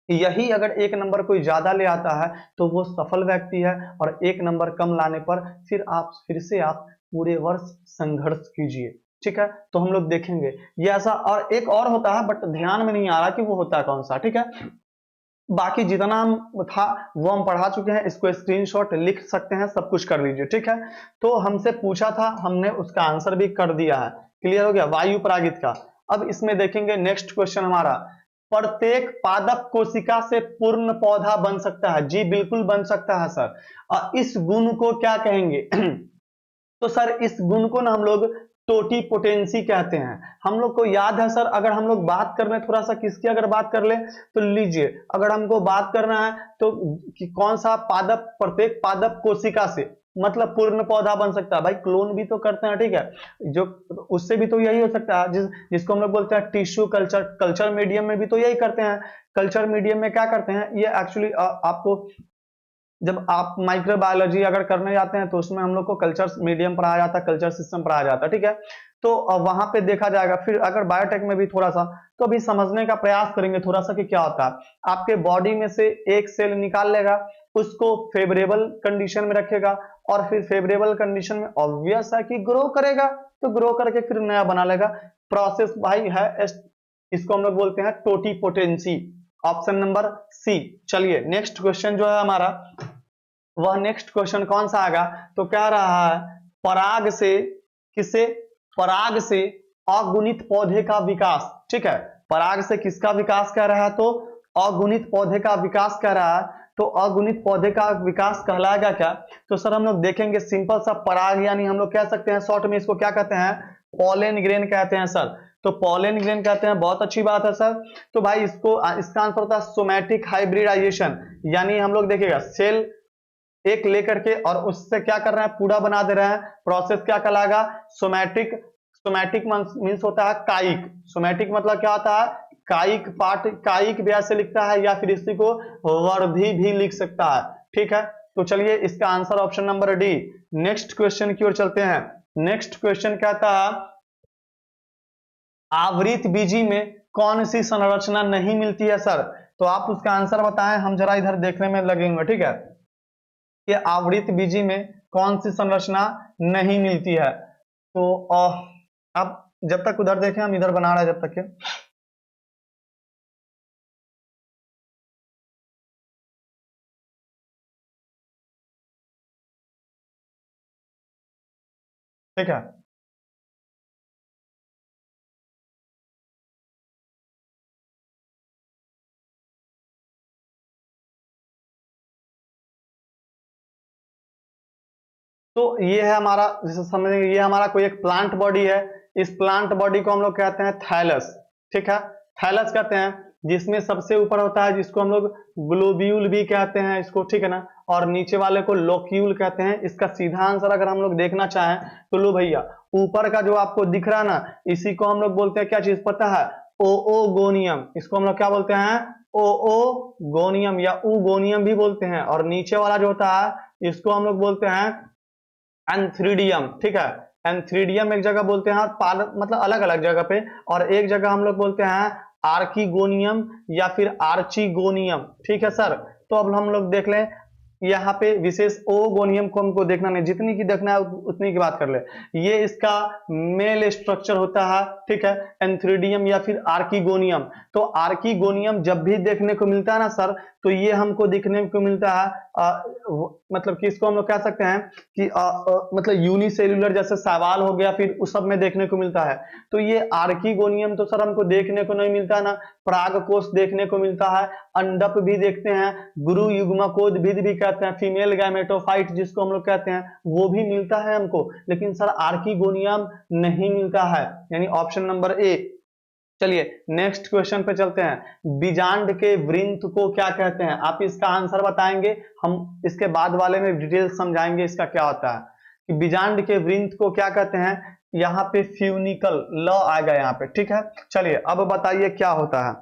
यही अगर एक नंबर कोई ज्यादा ले आता है तो वो सफल व्यक्ति है, और एक नंबर कम लाने पर फिर से आप पूरे वर्ष संघर्ष कीजिए, ठीक है। तो हम लोग देखेंगे ये ऐसा, और एक और होता है बट ध्यान में नहीं आ रहा कि वो होता है कौन सा, ठीक है। बाकी जितना हम था वो हम पढ़ा चुके हैं, इसको स्क्रीनशॉट लिख सकते हैं, सब कुछ कर लीजिए, ठीक है। तो हमसे पूछा था, हमने उसका आंसर भी कर दिया है, क्लियर हो गया, वायु परागित का। अब इसमें देखेंगे नेक्स्ट क्वेश्चन हमारा, प्रत्येक पादप कोशिका से पूर्ण पौधा बन सकता है? जी बिल्कुल बन सकता है सर। इस गुण को क्या कहेंगे? तो सर इस गुण को ना हम लोग टोटीपोटेंसी कहते हैं। हम लोग को याद है सर, अगर हम लोग बात कर रहे हैं थोड़ा सा किसकी अगर बात कर ले तो लीजिए, अगर हमको बात करना है तो कि कौन सा पादप, प्रत्येक पादप कोशिका से मतलब पूर्ण पौधा बन सकता है। भाई क्लोन भी तो करते हैं, ठीक है, जो उससे भी तो यही हो सकता है, जिसको हम लोग बोलते हैं टिश्यू कल्चर। कल्चर मीडियम में भी तो यही करते हैं। कल्चर मीडियम में क्या करते हैं, ये एक्चुअली आपको जब आप माइक्रोबायोलॉजी अगर करने जाते हैं तो उसमें हम लोग को कल्चर मीडियम पढ़ाया जाता है, कल्चर सिस्टम पढ़ाया जाता है, ठीक है। तो वहां पे देखा जाएगा। फिर अगर बायोटेक में भी थोड़ा सा तो अभी समझने का प्रयास करेंगे थोड़ा सा कि क्या होता है। आपके बॉडी में से एक सेल निकाल लेगा, उसको फेवरेबल कंडीशन में रखेगा, और फिर फेवरेबल कंडीशन में ऑब्वियस है कि ग्रो करेगा, तो ग्रो करके फिर नया बना लेगा। प्रोसेस भाई है, इसको हम लोग बोलते हैं टोटीपोटेंसी, ऑप्शन नंबर सी। चलिए नेक्स्ट क्वेश्चन जो है हमारा, वह नेक्स्ट क्वेश्चन कौन सा आएगा? तो कह रहा है पराग से, किसे? पराग से अगुणित पौधे का विकास, ठीक है। पराग से किसका विकास कह रहा है? तो अगुणित पौधे का विकास कह रहा है। तो अगुणित पौधे का विकास कहलाएगा क्या? तो सर हम लोग देखेंगे, सिंपल सा पराग यानी हम लोग कह सकते हैं शॉर्ट में इसको क्या कहते हैं? पॉलन ग्रेन कहते हैं सर। तो पॉलन ग्रेन कहते हैं, बहुत अच्छी बात है सर। तो भाई इसका आंसर होता है सोमैटिक हाइब्रिडाइजेशन, यानी हम लोग देखिएगा सेल एक लेकर के और उससे क्या कर रहे हैं, पूरा बना दे रहे हैं। प्रोसेस क्या कहलाएगा, सोमैटिक। सोमैटिक मीन्स होता है कायिक। सोमैटिक मतलब क्या होता है, कायिक पार्ट, कायिक व्याय से लिखता है, या फिर इसी को वर्धी भी लिख सकता है। ठीक है, तो चलिए इसका answer option number D. Next question की ओर चलते हैं। नेक्स्ट क्वेश्चन कहता है आवृत बीजी में कौन सी संरचना नहीं मिलती है सर? तो आप उसका आंसर बताएं, हम जरा इधर देखने में लगेंगे। ठीक है, कि आवृत बीजी में कौन सी संरचना नहीं मिलती है। तो आप जब तक उधर देखें, हम इधर बना रहे हैं जब तक के। ठीक है, तो ये है हमारा, जैसे समझेंगे, ये हमारा कोई एक प्लांट बॉडी है। इस प्लांट बॉडी को हम लोग कहते हैं थैलस। ठीक है, थैलस कहते हैं, जिसमें सबसे ऊपर होता है जिसको हम लोग ग्लोब्यूल भी कहते हैं इसको। ठीक है ना, और नीचे वाले को लोक्यूल कहते हैं। इसका सीधा आंसर अगर हम लोग देखना चाहें तो लो भैया, ऊपर का जो आपको दिख रहा है ना, इसी को हम लोग बोलते हैं क्या चीज पता है, ओओगोनियम। इसको हम लोग क्या बोलते हैं, ओओगोनियम या ऊगोनियम भी बोलते हैं। और नीचे वाला जो होता है इसको हम लोग बोलते हैं एंथ्रीडियम। ठीक है, एंथ्रीडियम एक जगह बोलते हैं, मतलब अलग अलग जगह पे, और एक जगह हम लोग बोलते हैं आर्कीगोनियम या फिर आर्चीगोनियम। ठीक है सर, तो अब हम लोग देख लें यहाँ पे विशेष ओगोनियम को हमको देखना नहीं, जितनी की देखना है उतनी की बात कर ले। ये इसका मेल स्ट्रक्चर होता है। ठीक है, एंथ्रीडियम या फिर आर्कीगोनियम। तो आर्कीगोनियम जब भी देखने को मिलता है ना सर, तो ये हमको देखने को मिलता है मतलब कि इसको हम लोग कह सकते हैं कि मतलब यूनिसेल्युलर, जैसे सवाल हो गया, फिर उस सब में देखने को मिलता है। तो ये आर्कीगोनियम तो सर हमको देखने को नहीं मिलता ना, परागकोश देखने को मिलता है, अंडप भी देखते हैं, गुरु युग्मकोद्भिद भी कहते हैं, फीमेल गैमेटोफाइट जिसको हम लोग कहते हैं, वो भी मिलता है हमको, लेकिन सर आर्कीगोनियम नहीं मिलता है, यानी ऑप्शन नंबर ए। चलिए नेक्स्ट क्वेश्चन पे चलते हैं। बीजांड के वृंत को क्या कहते हैं? आप इसका आंसर बताएंगे, हम इसके बाद वाले में डिटेल समझाएंगे इसका क्या होता है। कि बीजांड के वृंत को क्या कहते हैं, यहाँ पे फ्यूनिकल ल आएगा यहाँ पे। ठीक है, चलिए अब बताइए क्या होता है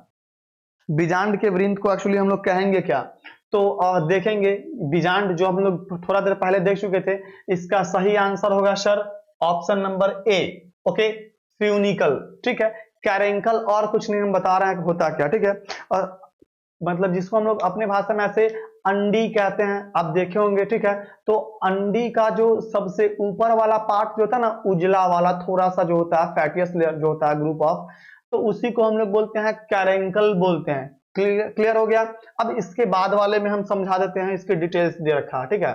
बीजांड के वृंत को, एक्चुअली हम लोग कहेंगे क्या। तो देखेंगे, बीजांड जो हम लोग थोड़ा देर पहले देख चुके थे, इसका सही आंसर होगा सर ऑप्शन नंबर ए। Okay, funicle. ठीक है, कैरेंकल और कुछ नहीं, हम बता रहे हैं कि होता क्या। ठीक है, और मतलब जिसको हम लोग अपने भाषा में ऐसे अंडी कहते हैं, आप देखे होंगे। ठीक है, तो अंडी का जो सबसे ऊपर वाला पार्ट जो होता है ना, उजला वाला थोड़ा सा जो होता है, फैटियस लेयर जो होता है, ग्रुप ऑफ, तो उसी को हम लोग बोलते हैं कैरेंकल बोलते हैं। क्लियर क्लियर हो गया। अब इसके बाद वाले में हम समझा देते हैं, इसके डिटेल्स दे रखा है। ठीक है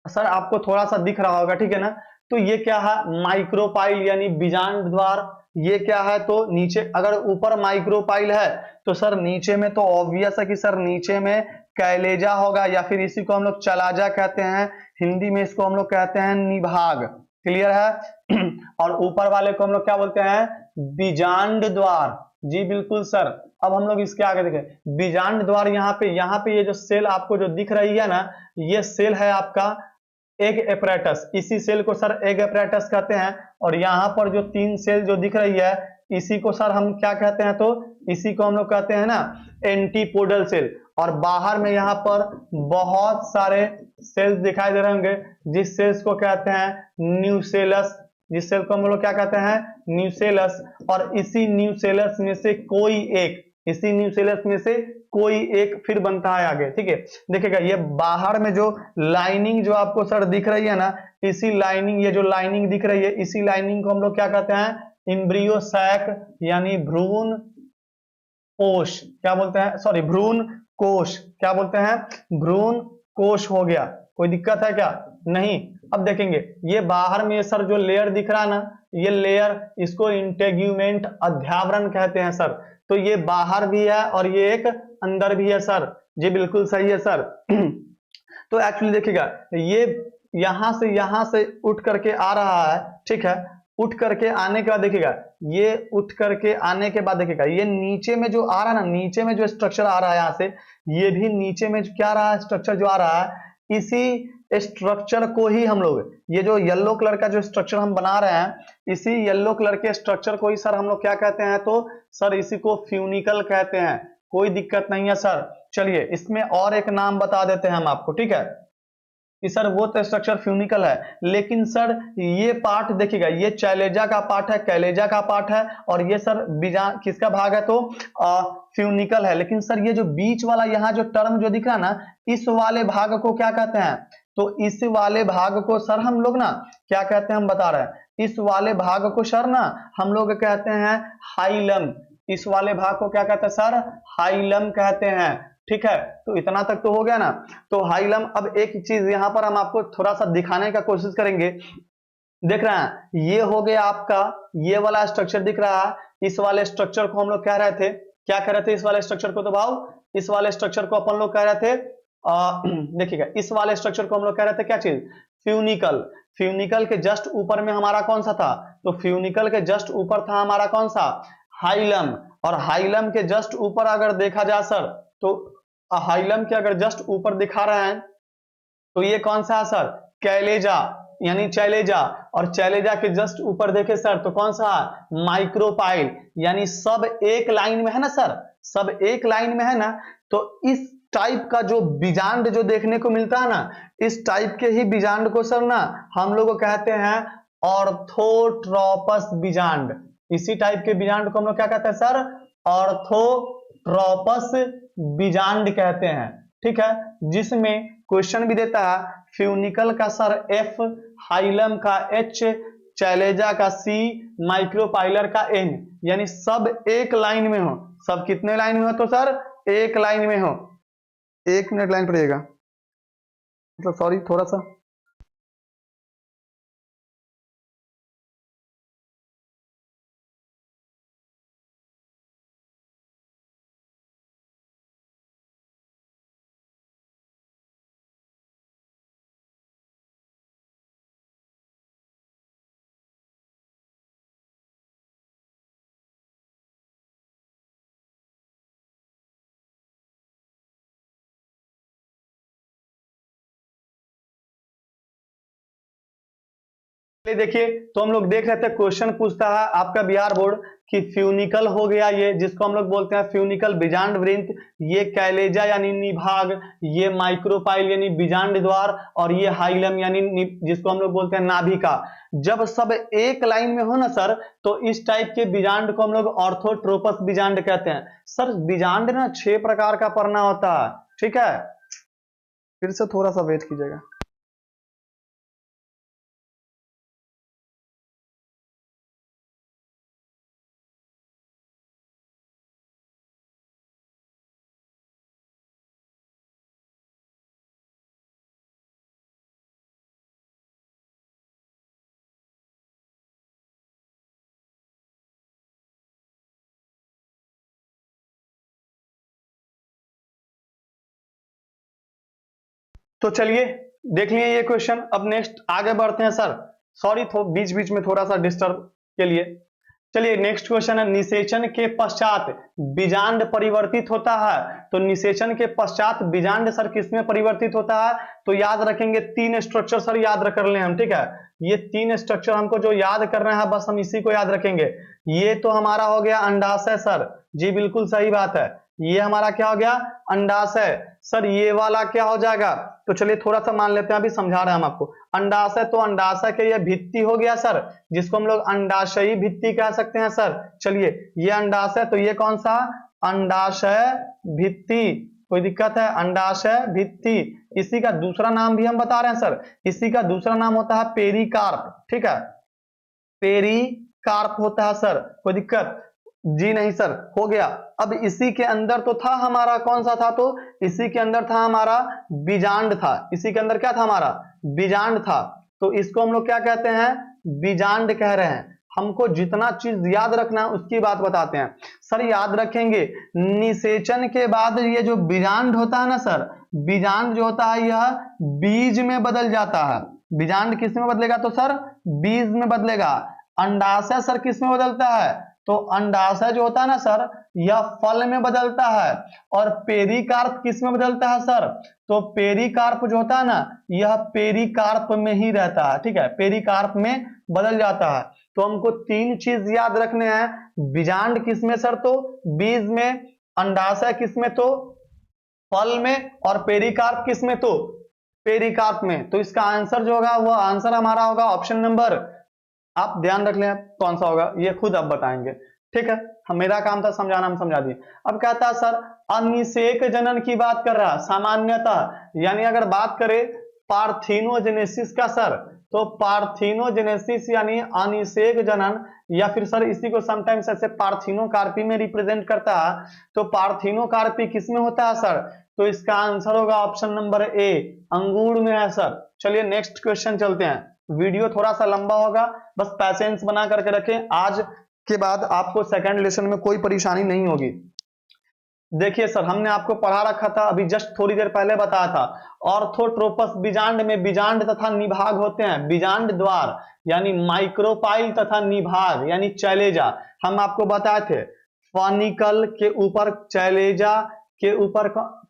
सर, आपको थोड़ा सा दिख रहा होगा। ठीक है ना, तो ये क्या है, माइक्रोपाइल यानी बीजांड द्वार। ये क्या है, तो नीचे अगर ऊपर माइक्रोपाइल है तो सर नीचे में तो ऑब्वियस है कि सर नीचे में कैलेजा होगा, या फिर इसी को हम लोग चलाजा कहते हैं, हिंदी में इसको हम लोग कहते हैं निभाग। क्लियर है और ऊपर वाले को हम लोग क्या बोलते हैं, बीजांड द्वार। जी बिल्कुल सर। अब हम लोग इसके आगे देखें, बीजांड द्वार। यहाँ पे ये जो सेल आपको जो दिख रही है ना, ये सेल है आपका एग एपरेटस। इसी सेल को सर एग एपरेटस कहते हैं। और यहाँ पर जो 3 सेल जो दिख रही है, इसी को सर हम क्या कहते हैं, तो इसी को हम लोग कहते हैं ना एंटीपोडल सेल। और बाहर में यहाँ पर बहुत सारे सेल्स दिखाई दे रहे होंगे, जिस सेल्स को कहते हैं न्यूसेलस। जिस सेल को हम लोग क्या कहते हैं, न्यूसेलस। और इसी न्यूसेलस में से कोई एक, इसी न्यूसेलस में से कोई एक फिर बनता है आगे। ठीक है, देखिएगा ये बाहर में जो लाइनिंग जो आपको सर दिख रही है ना, इसी लाइनिंग, ये जो लाइनिंग दिख रही है, इसी लाइनिंग को हम लोग क्या कहते हैं, इम्ब्रियो सैक यानी भ्रूण कोश क्या बोलते हैं, सॉरी भ्रूण कोश क्या बोलते हैं, भ्रूण कोश हो गया। कोई दिक्कत है क्या? नहीं। अब देखेंगे ये बाहर में सर जो लेयर दिख रहा है ना, ये लेयर, इसको इंटेग्यूमेंट अध्यावरण कहते हैं सर। तो ये बाहर भी है और ये एक अंदर भी है सर। जी बिल्कुल सही है सर तो एक्चुअली देखिएगा, ये यहां से उठ करके आ रहा है। ठीक है, उठ करके आने के बाद देखिएगा, ये उठ करके आने के बाद देखिएगा, ये नीचे में जो आ रहा है ना, नीचे में जो स्ट्रक्चर आ रहा है यहाँ से, ये भी नीचे में क्या रहा है, स्ट्रक्चर जो आ रहा है, इसी स्ट्रक्चर को ही हम लोग, ये जो येलो कलर का जो स्ट्रक्चर हम बना रहे हैं, इसी येलो कलर के स्ट्रक्चर को ही सर हम लोग क्या कहते हैं, तो सर इसी को फ्यूनिकल कहते हैं। कोई दिक्कत नहीं है सर। चलिए इसमें और एक नाम बता देते हैं हम आपको, ठीक है, कि सर वो तो स्ट्रक्चर फ्यूनिकल है, लेकिन सर ये पार्ट देखिएगा, ये चैलेजा का पार्ट है, कैलेजा का पार्ट है, और ये सर बीजांड किसका भाग है, तो फ्यूनिकल है। लेकिन सर ये जो बीच वाला यहाँ जो टर्म जो दिख रहा है ना, इस वाले भाग को क्या कहते हैं, तो इस वाले भाग को सर हम लोग ना क्या कहते हैं, हम बता रहे हैं, इस वाले भाग को सर ना हम लोग कहते हैं हाइलम। इस वाले भाग को क्या कहते हैं सर, हाइलम कहते हैं। ठीक है, तो इतना तक तो हो गया ना। तो हाइलम, अब एक चीज यहां पर हम आपको थोड़ा सा दिखाने का कोशिश करेंगे। देख रहे हैं, ये हो गया आपका, ये वाला स्ट्रक्चर दिख रहा है, इस वाले स्ट्रक्चर को हम लोग कह रहे थे, क्या कह रहे थे इस वाले स्ट्रक्चर को, तो भाव इस वाले स्ट्रक्चर को अपन लोग कह रहे थे, देखिएगा इस वाले स्ट्रक्चर को हम लोग कह रहे थे क्या चीज, फ्यूनिकल। फ्यूनिकल के जस्ट ऊपर में हमारा कौन सा था, तो फ्यूनिकल के जस्ट ऊपर था हमारा कौन सा, हाइलम। और हाइलम के जस्ट ऊपर अगर देखा जाए सर, तो हाइलम के अगर जस्ट ऊपर दिखा रहे हैं, तो ये कौन सा है सर, कैलेजा, यानी चैलेजा। और चैलेजा के जस्ट ऊपर देखे सर, तो कौन सा है, माइक्रोपाइल। यानी सब एक लाइन में है ना सर, सब एक लाइन में है ना। तो इस टाइप का जो बीजांड जो देखने को मिलता है ना, इस टाइप के ही बीजांड को सर ना हम लोग कहते हैं ऑर्थोट्रोपस बीजांड। इसी टाइप के बीजांड को हम लोग क्या कहते हैं सर, ऑर्थोट्रोपस बीजांड कहते हैं। ठीक है, जिसमें क्वेश्चन भी देता है, फ्यूनिकल का सर F, हाइलम का H, चैलेजा का C, माइक्रोपाइलर का N। यानी सब एक लाइन में हो। सब कितने लाइन में हो, तो सर एक लाइन में हो। 1 मिनट लाइन पड़ेगा, मतलब सॉरी थोड़ा सा। देखिए, तो हम लोग देख रहे थे, क्वेश्चन पूछता है आपका बिहार बोर्ड कि फ्यूनिकल हो गया ये, जिसको हम लोग बोलते हैं फ्यूनिकल बीजांड वृंत, ये कैलेजा यानी निभाग, ये माइक्रोपाइल यानी बीजांड द्वार, और ये हाइलम यानी जिसको हम लोग बोलते हैं नाभिका। जब सब एक लाइन में हो ना सर, तो इस टाइप के बीजांड को हम लोग ऑर्थोट्रोपस बीजांड कहते हैं। सर बीजांड ना 6 प्रकार का पढ़ना होता है। ठीक है, फिर से थोड़ा सा वेट कीजिएगा। तो चलिए देख लिए ये क्वेश्चन। अब नेक्स्ट आगे बढ़ते हैं सर, सॉरी बीच बीच में थोड़ा सा डिस्टर्ब के लिए। चलिए नेक्स्ट क्वेश्चन है, निषेचन के पश्चात बीजांड परिवर्तित होता है। तो निषेचन के पश्चात बीजांड सर किसमें परिवर्तित होता है, तो याद रखेंगे 3 स्ट्रक्चर सर याद कर लें हम। ठीक है, ये 3 स्ट्रक्चर हमको जो याद करना है, बस हम इसी को याद रखेंगे। ये तो हमारा हो गया अंडाशय सर, जी बिल्कुल सही बात है, ये हमारा क्या हो गया, अंडाशय। सर ये वाला क्या हो जाएगा, तो चलिए थोड़ा सा मान लेते हैं, अभी समझा रहे हैं हम आपको। अंडाशय, तो अंडाशय के ये भित्ति हो गया सर, जिसको हम लोग अंडाशयी भित्ति कह सकते हैं सर। चलिए ये अंडाशय, तो ये कौन सा, अंडाशय भित्ति। कोई दिक्कत है, अंडाशय भित्ति। इसी का दूसरा नाम भी हम बता रहे हैं सर, इसी का दूसरा नाम होता है पेरिकार्प। ठीक है, पेरिकार्प होता है सर, कोई दिक्कत जी नहीं सर, हो गया। अब इसी के अंदर तो था हमारा कौन सा था, तो इसी के अंदर था हमारा बीजांड था। इसी के अंदर क्या था हमारा, बीजांड था। तो इसको हम लोग क्या कहते हैं, बीजांड कह रहे हैं। हमको जितना चीज याद रखना है उसकी बात बताते हैं सर। याद रखेंगे, निषेचन के बाद ये जो बीजांड होता है ना सर, बीजांड जो होता है यह बीज में बदल जाता है। बीजांड किस में बदलेगा, तो सर बीज में बदलेगा। अंडाशय सर किस में बदलता है, तो अंडाशय जो होता है ना सर, यह फल में बदलता है। और पेरिकार्प किस में बदलता है सर? तो पेरिकार्प जो होता है ना, यह पेरिकार्प में ही रहता है, ठीक है, पेरिकार्प में बदल जाता है। तो हमको 3 चीज याद रखने हैं, बीजांड किस में सर? तो बीज में, अंडाशय किस में? तो फल में, और पेरिकार्प किस में? तो पेरिकार्प में। तो इसका आंसर जो होगा वो आंसर हमारा होगा ऑप्शन नंबर, आप ध्यान रख लें कौन सा होगा, ये खुद आप बताएंगे, ठीक है। मेरा काम था समझाना, हम समझा दिए। अब कहता है सर अनिषेक जनन की बात कर रहा है सामान्यतः, यानी अगर बात करें पार्थिनोजेनेसिस का सर, तो पार्थिनोजेनेसिस यानी अनिषेक जनन, या फिर सर इसी को समटाइम्स ऐसे पार्थिनोकार्पी में रिप्रेजेंट करता है। तो पार्थिनोकार्पी किस में होता है सर? तो इसका आंसर होगा ऑप्शन नंबर ए, अंगूर में है सर। चलिए नेक्स्ट क्वेश्चन चलते हैं, वीडियो थोड़ा सा लंबा होगा, बस पैसेंस बना करके रखें, आज के बाद आपको सेकंड लेसन में कोई परेशानी नहीं होगी। देखिए सर, हमने आपको पढ़ा रखा था, अभी जस्ट थोड़ी देर पहले बताया था, ऑर्थोट्रोपस बीजांड में बीजांड तथा निभाग होते हैं, बीजांड द्वार यानी माइक्रोपाइल तथा निभाग यानी चैलेजा, हम आपको बताए थे। फनिकल के ऊपर चैलेजा के ऊपर,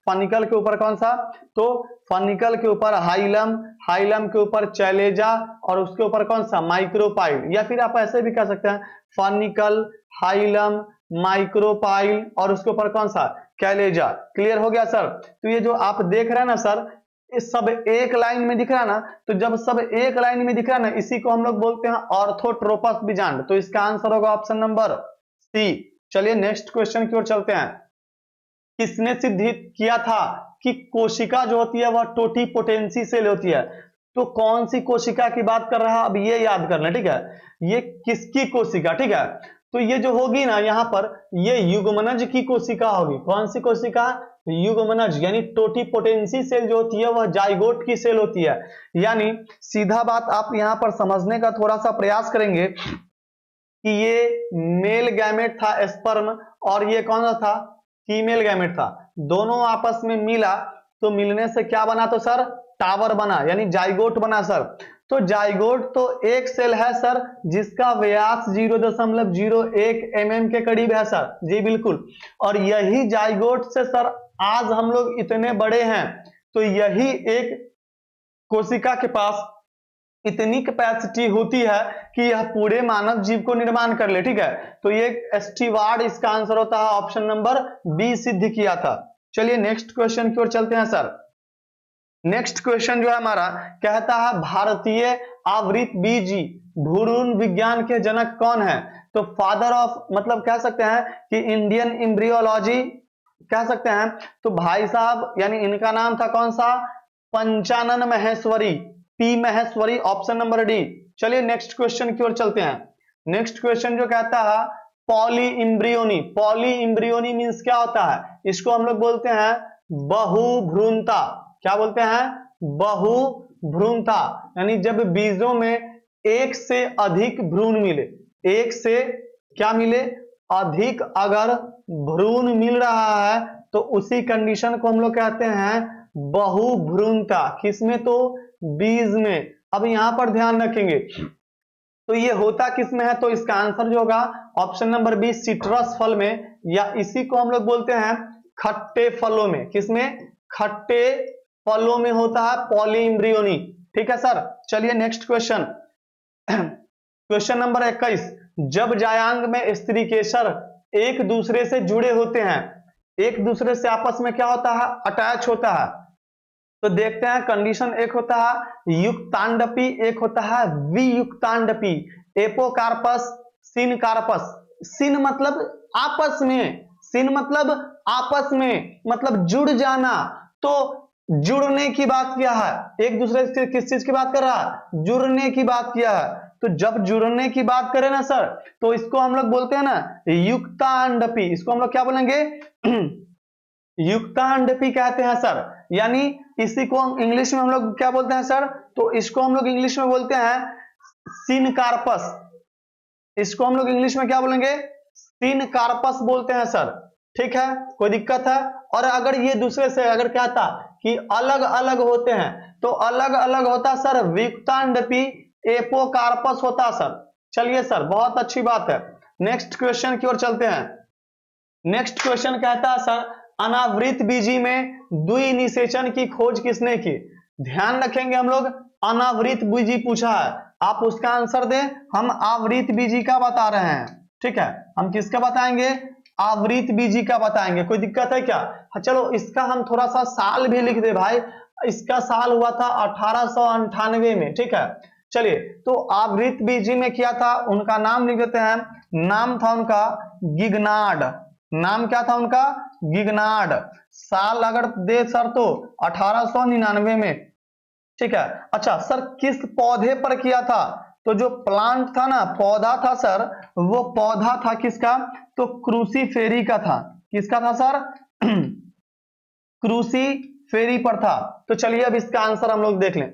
फनिकल के ऊपर कौन सा? तो फनिकल के ऊपर हाइलम, हाइलम के ऊपर चैलेजा, और उसके ऊपर कौन सा? माइक्रोपाइल, या फिर आप ऐसे भी कह सकते हैं फनिकल, हाइलम, माइक्रोपाइल, और उसके ऊपर कौन सा? कैलेजा। क्लियर हो गया सर? तो ये जो आप देख रहे हैं ना सर, इस सब एक लाइन में दिख रहा है ना, तो जब सब एक लाइन में दिख रहा है ना, इसी को हम लोग बोलते हैं ऑर्थोट्रोपस बीजांड। तो इसका आंसर होगा ऑप्शन नंबर सी। चलिए नेक्स्ट क्वेश्चन की ओर चलते हैं। किसने सिद्धित किया था कि कोशिका जो होती है वह टोटीपोटेंसी सेल होती है? तो कौन सी कोशिका की बात कर रहा है, अब ये याद करना, ठीक है, ये किसकी कोशिका, ठीक है। तो ये जो होगी ना यहाँ पर, ये युग्मनज की कोशिका होगी। कौन सी कोशिका? युग्मनज, यानी टोटीपोटेंसी सेल जो होती है वह जाइगोट की सेल होती है। यानी सीधा बात आप यहाँ पर समझने का थोड़ा सा प्रयास करेंगे कि ये मेल गैमेट था स्पर्म, और ये कौन सा था? फीमेल गैमेट था। दोनों आपस में मिला, तो मिलने से क्या बना? तो सर टावर बना, यानी जाइगोट बना सर। तो जाइगोट तो एक सेल है सर जिसका व्यास 0.01 mm के करीब है सर, जी बिल्कुल। और यही जाइगोट से सर आज हम लोग इतने बड़े हैं। तो यही एक कोशिका के पास इतनी कैपेसिटी होती है कि यह पूरे मानव जीव को निर्माण कर ले, ठीक है। तो ये स्टीवार्ड इसका आंसर होता है ऑप्शन नंबर बी, सिद्ध किया था। चलिए नेक्स्ट क्वेश्चन की ओर चलते हैं सर। नेक्स्ट क्वेश्चन जो है हमारा, कहता है भारतीय आवृत बीजी भ्रूण विज्ञान के जनक कौन है? तो फादर ऑफ, मतलब कह सकते हैं कि इंडियन एम्ब्रियोलॉजी कह सकते हैं। तो भाई साहब, यानी इनका नाम था कौन सा? Panchanan Maheshwari, P Maheshwari, option number D. चलिए नेक्स्ट क्वेश्चन की ओर चलते हैं। नेक्स्ट क्वेश्चन जो कहता है पॉली इम्ब्रियोनी, पॉली इम्ब्रियोनी मीन्स क्या होता है? इसको हम लोग बोलते हैं बहुभ्रूणता। क्या बोलते हैं? बहुभ्रूणता, यानी जब बीजों में एक से अधिक भ्रूण मिले, एक से क्या मिले? अधिक अगर भ्रूण मिल रहा है तो उसी कंडीशन को हम लोग कहते हैं बहुभ्रूणता। किसमें? तो बीज में। अब यहां पर ध्यान रखेंगे, तो ये होता किसमें है? तो इसका आंसर जो होगा ऑप्शन नंबर बी, सिट्रस फल में, या इसी को हम लोग बोलते हैं खट्टे फलों में। किसमें? खट्टे फलों में होता है पॉली इम्ब्रियोनी, ठीक है सर। चलिए नेक्स्ट क्वेश्चन, क्वेश्चन नंबर 21। जब जायांग में स्त्री केसर एक दूसरे से जुड़े होते हैं, एक दूसरे से आपस में क्या होता है? अटैच होता है। तो देखते हैं, कंडीशन एक होता है युक्तांडपी, एक होता है वियुक्तांडपी। Apocarpous, syncarpous. सिन मतलब आपस में, सिन मतलब आपस में, मतलब जुड़ जाना। तो जुड़ने की बात किया है, एक दूसरे से किस चीज की बात कर रहा है? जुड़ने की बात किया है। तो जब जुड़ने की बात करें ना सर, तो इसको हम लोग बोलते हैं ना युक्तांडपी। इसको हम लोग क्या बोलेंगे? युक्तांडपी कहते हैं सर। यानी इसी को इंग्लिश में हम लोग क्या बोलते हैं सर? तो इसको हम लोग इंग्लिश में बोलते हैं सिनकार्पस। इसको हम लोग इंग्लिश में क्या बोलेंगे? सिनकार्पस बोलते हैं सर, ठीक है। कोई दिक्कत है? और अगर ये दूसरे से अगर कहता कि अलग अलग होते हैं, तो अलग अलग होता सर वियुक्तांडपी, एपोकार्पस होता सर। चलिए सर, बहुत अच्छी बात है। नेक्स्ट क्वेश्चन की ओर चलते हैं। नेक्स्ट क्वेश्चन कहता है सर, अनावृत बीजी में द्वि निषेचन की खोज किसने की? ध्यान रखेंगे हम लोग, अनावृत बीजी पूछा है, आप उसका आंसर दें, हम आवृत बीजी का बता रहे हैं। ठीक है, हम किसका बताएंगे? आवृत बीजी का बताएंगे। कोई दिक्कत है क्या? चलो इसका हम थोड़ा सा साल भी लिख दे भाई, इसका साल हुआ था 1898 में। ठीक है, चलिए, तो आवृत बीजी में किया था, उनका नाम लिख देते हैं, नाम था उनका गिगनार्ड। नाम क्या था उनका? गिगनार्ड। साल अगर दे सर तो 1899 में। ठीक है, अच्छा सर किस पौधे पर किया था? तो जो प्लांट था ना, पौधा था सर, वो पौधा था किसका? तो क्रूसीफेरी का था। किसका था सर? क्रूसी फेरी पर था। तो चलिए अब इसका आंसर हम लोग देख लें।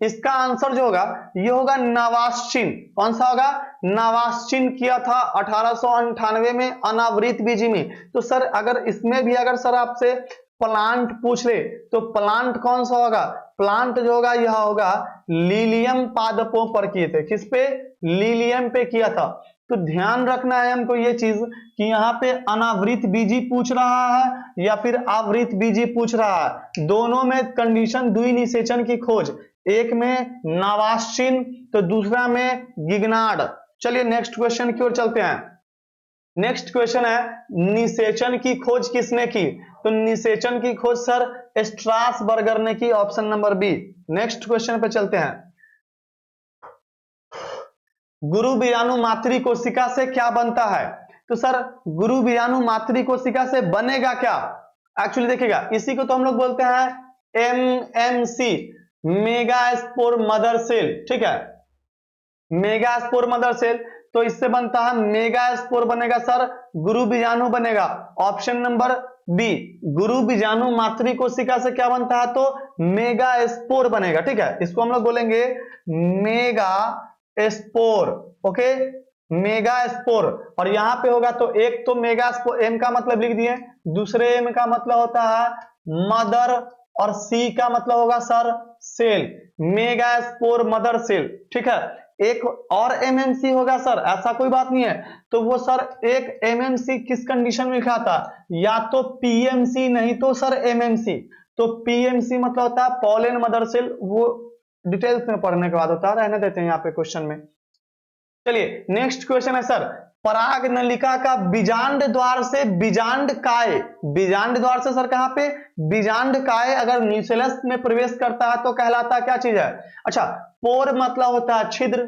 इसका आंसर जो होगा ये होगा नवास्चिन। कौन सा होगा? नवास्चिन किया था 1898 में अनावृत बीजी में। तो सर अगर इसमें भी अगर सर आपसे प्लांट पूछ ले तो प्लांट कौन सा होगा? प्लांट जो होगा यह होगा लीलियम पादपों पर किए थे। किस पे? लीलियम पे किया था। तो ध्यान रखना है हमको ये चीज कि यहाँ पे अनावृत बीजी पूछ रहा है या फिर आवृत बीजी पूछ रहा है। दोनों में कंडीशन द्वि निषेचन की खोज, एक में नवास्चिन तो दूसरा में गिगनार्ड। चलिए नेक्स्ट क्वेश्चन की ओर चलते हैं। नेक्स्ट क्वेश्चन है, निषेचन की खोज किसने की? तो निषेचन की खोज सर स्ट्रासबर्गर ने की, option number B. Next question पे चलते हैं। गुरु बीजाणु मातृ कोशिका से क्या बनता है? तो सर गुरु बीजाणु मातृ कोशिका से बनेगा क्या? एक्चुअली देखिएगा, इसी को तो हम लोग बोलते हैं एमएमसी, मेगास्पोर मदर सेल। ठीक है, मेगास्पोर मदर सेल, तो इससे बनता है मेगास्पोर बनेगा सर, गुरु बीजाणु बनेगा, ऑप्शन नंबर बी। गुरु बीजाणु मातृ कोशिका से क्या बनता है? तो मेगास्पोर बनेगा। ठीक है, इसको हम लोग बोलेंगे mega spore. Okay, mega spore. और यहां पे होगा तो एक तो मेगा स्पोर, एम का मतलब लिख दिए, दूसरे एम का मतलब होता है मदर, और सी का मतलब होगा sir cell, megaspore mother cell. ठीक है, एक और एमएमसी होगा सर, ऐसा कोई बात नहीं है। तो वो सर एक एमएमसी किस कंडीशन में लिखा था? या तो पीएमसी, नहीं तो सर एमएमसी। तो पीएमसी मतलब होता है पॉलन मदर सेल, वो डिटेल्स में पढ़ने के बाद होता है, रहने देते हैं यहाँ पे क्वेश्चन में। चलिए नेक्स्ट क्वेश्चन है सर, पराग नलिका का बीजांड द्वार से बीजांड काय, बीजांड द्वार से सर कहां पे? बीजांड काय अगर न्यूक्लियस में प्रवेश करता है तो कहलाता क्या चीज है? अच्छा, पोर मतलब होता है छिद्र।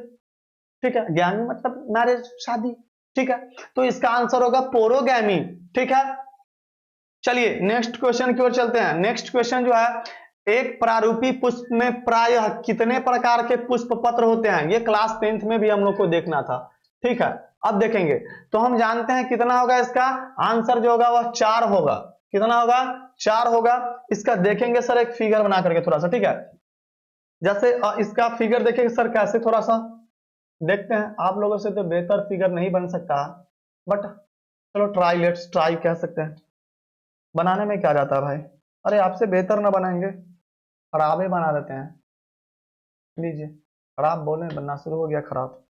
ठीक है, गैमी मतलब मैरिज, शादी। ठीक है, तो इसका आंसर होगा पोरोगैमी। ठीक है, चलिए नेक्स्ट क्वेश्चन की ओर चलते हैं। नेक्स्ट क्वेश्चन जो है, एक प्रारूपी पुष्प में प्रायः कितने प्रकार के पुष्प पत्र होते हैं? ये क्लास 10th में भी हम लोग को देखना था। ठीक है, अब देखेंगे तो हम जानते हैं कितना होगा इसका आंसर जो होगा वह 4 होगा। कितना होगा? 4 होगा। इसका देखेंगे सर एक फिगर बना करके थोड़ा सा। ठीक है, जैसे इसका फिगर देखेंगे सर कैसे, थोड़ा सा देखते हैं। आप लोगों से तो बेहतर फिगर नहीं बन सकता, बट चलो ट्राई, लेट्स ट्राई कह सकते हैं। बनाने में क्या जाता है भाई? अरे आपसे बेहतर ना बनाएंगे, खराब ही बना देते हैं। लीजिए, खराब बोले बनना शुरू हो गया खराब।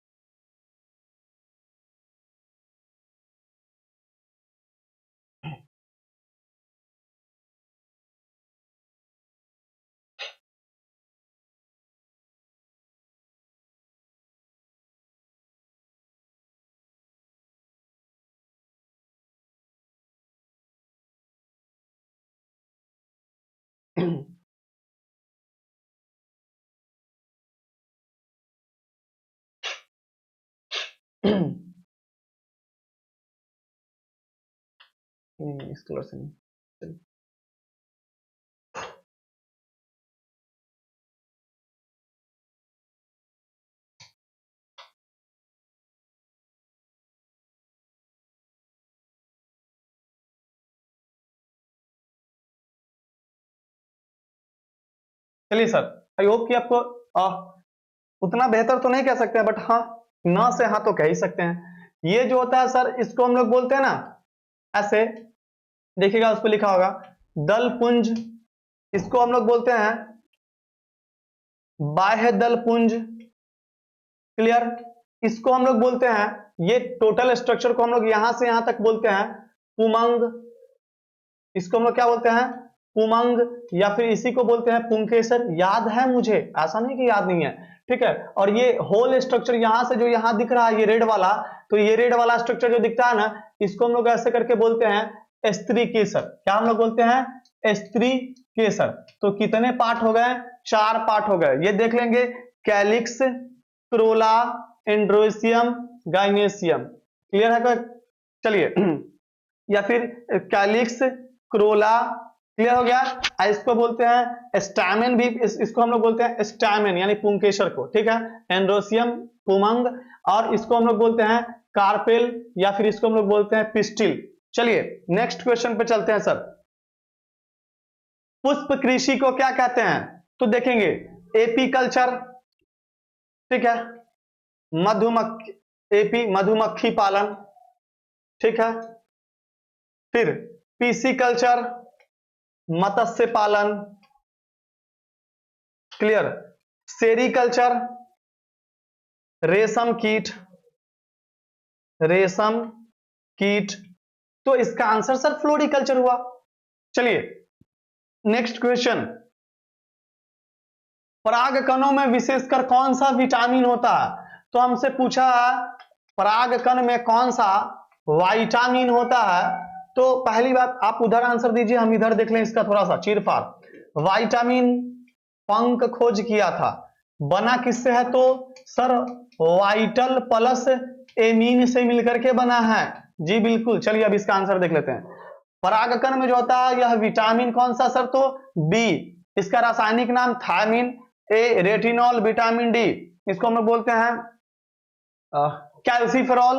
इस कलर से नहीं। चलिए। चलिए सर, आई होप कि आपको उतना बेहतर तो नहीं कह सकते हैं, बट हाँ, ना से हाँ तो कह ही सकते हैं। ये जो होता है सर, इसको हम लोग बोलते हैं ना ऐसे, देखिएगा उस पर लिखा होगा दल पुंज, इसको हम लोग बोलते हैं बाह्य दल पुंज। क्लियर? इसको हम लोग बोलते हैं, ये टोटल स्ट्रक्चर को हम लोग यहां से यहां तक बोलते हैं पुमंग, इसको हम लोग क्या बोलते हैं, पुमंग, या फिर इसी को बोलते हैं पुंकेसर। याद है मुझे, ऐसा नहीं कि याद नहीं है, ठीक है। और ये होल स्ट्रक्चर यहां से जो यहां दिख रहा है ये रेड वाला, तो ये रेड वाला स्ट्रक्चर जो दिखता है ना, इसको हम लोग ऐसे करके बोलते हैं स्त्री केसर। क्या हम लोग बोलते हैं, स्त्री केसर। तो कितने पार्ट हो गए, 4 पार्ट हो गए। ये देख लेंगे, कैलिक्स, क्रोला, एंड्रोसियम, गाइनेसियम। क्लियर है क्या? चलिए या फिर कैलिक्स, क्रोला, क्लियर हो गया। इसको बोलते हैं स्टैमेन भी, इसको हम लोग बोलते हैं स्टैमेन यानी पुंकेसर को, ठीक है। एंड्रोसियम, पुमंग, और इसको हम लोग बोलते हैं कार्पेल, या फिर इसको हम लोग बोलते हैं पिस्टिल। चलिए नेक्स्ट क्वेश्चन पे चलते हैं सर। पुष्प कृषि को क्या कहते हैं? तो देखेंगे, एपीकल्चर, ठीक है, मधुमक्खी, एपी मधुमक्खी पालन, ठीक है। फिर पीसीकल्चर, मत्स्य पालन, क्लियर। सेरीकल्चर, रेशम कीट, रेशम कीट। तो इसका आंसर सर फ्लोरिकल्चर हुआ। चलिए नेक्स्ट क्वेश्चन, परागकणों में विशेषकर कौन सा विटामिन होता है? तो हमसे पूछा परागकण में कौन सा विटामिन होता है। तो पहली बात आप उधर आंसर दीजिए, हम इधर देख लें इसका थोड़ा सा चीरफाड़। विटामिन पंक खोज किया था, बना किससे है? तो सर वाइटल प्लस एमीन से मिलकर के बना है। जी बिल्कुल। चलिए अब इसका आंसर देख लेते हैं। परागकण में जो होता है यह विटामिन कौन सा सर? तो बी। इसका रासायनिक नाम thiamine, A retinol, vitamin D इसको हम लोग बोलते हैं कैल्सीफेरॉल,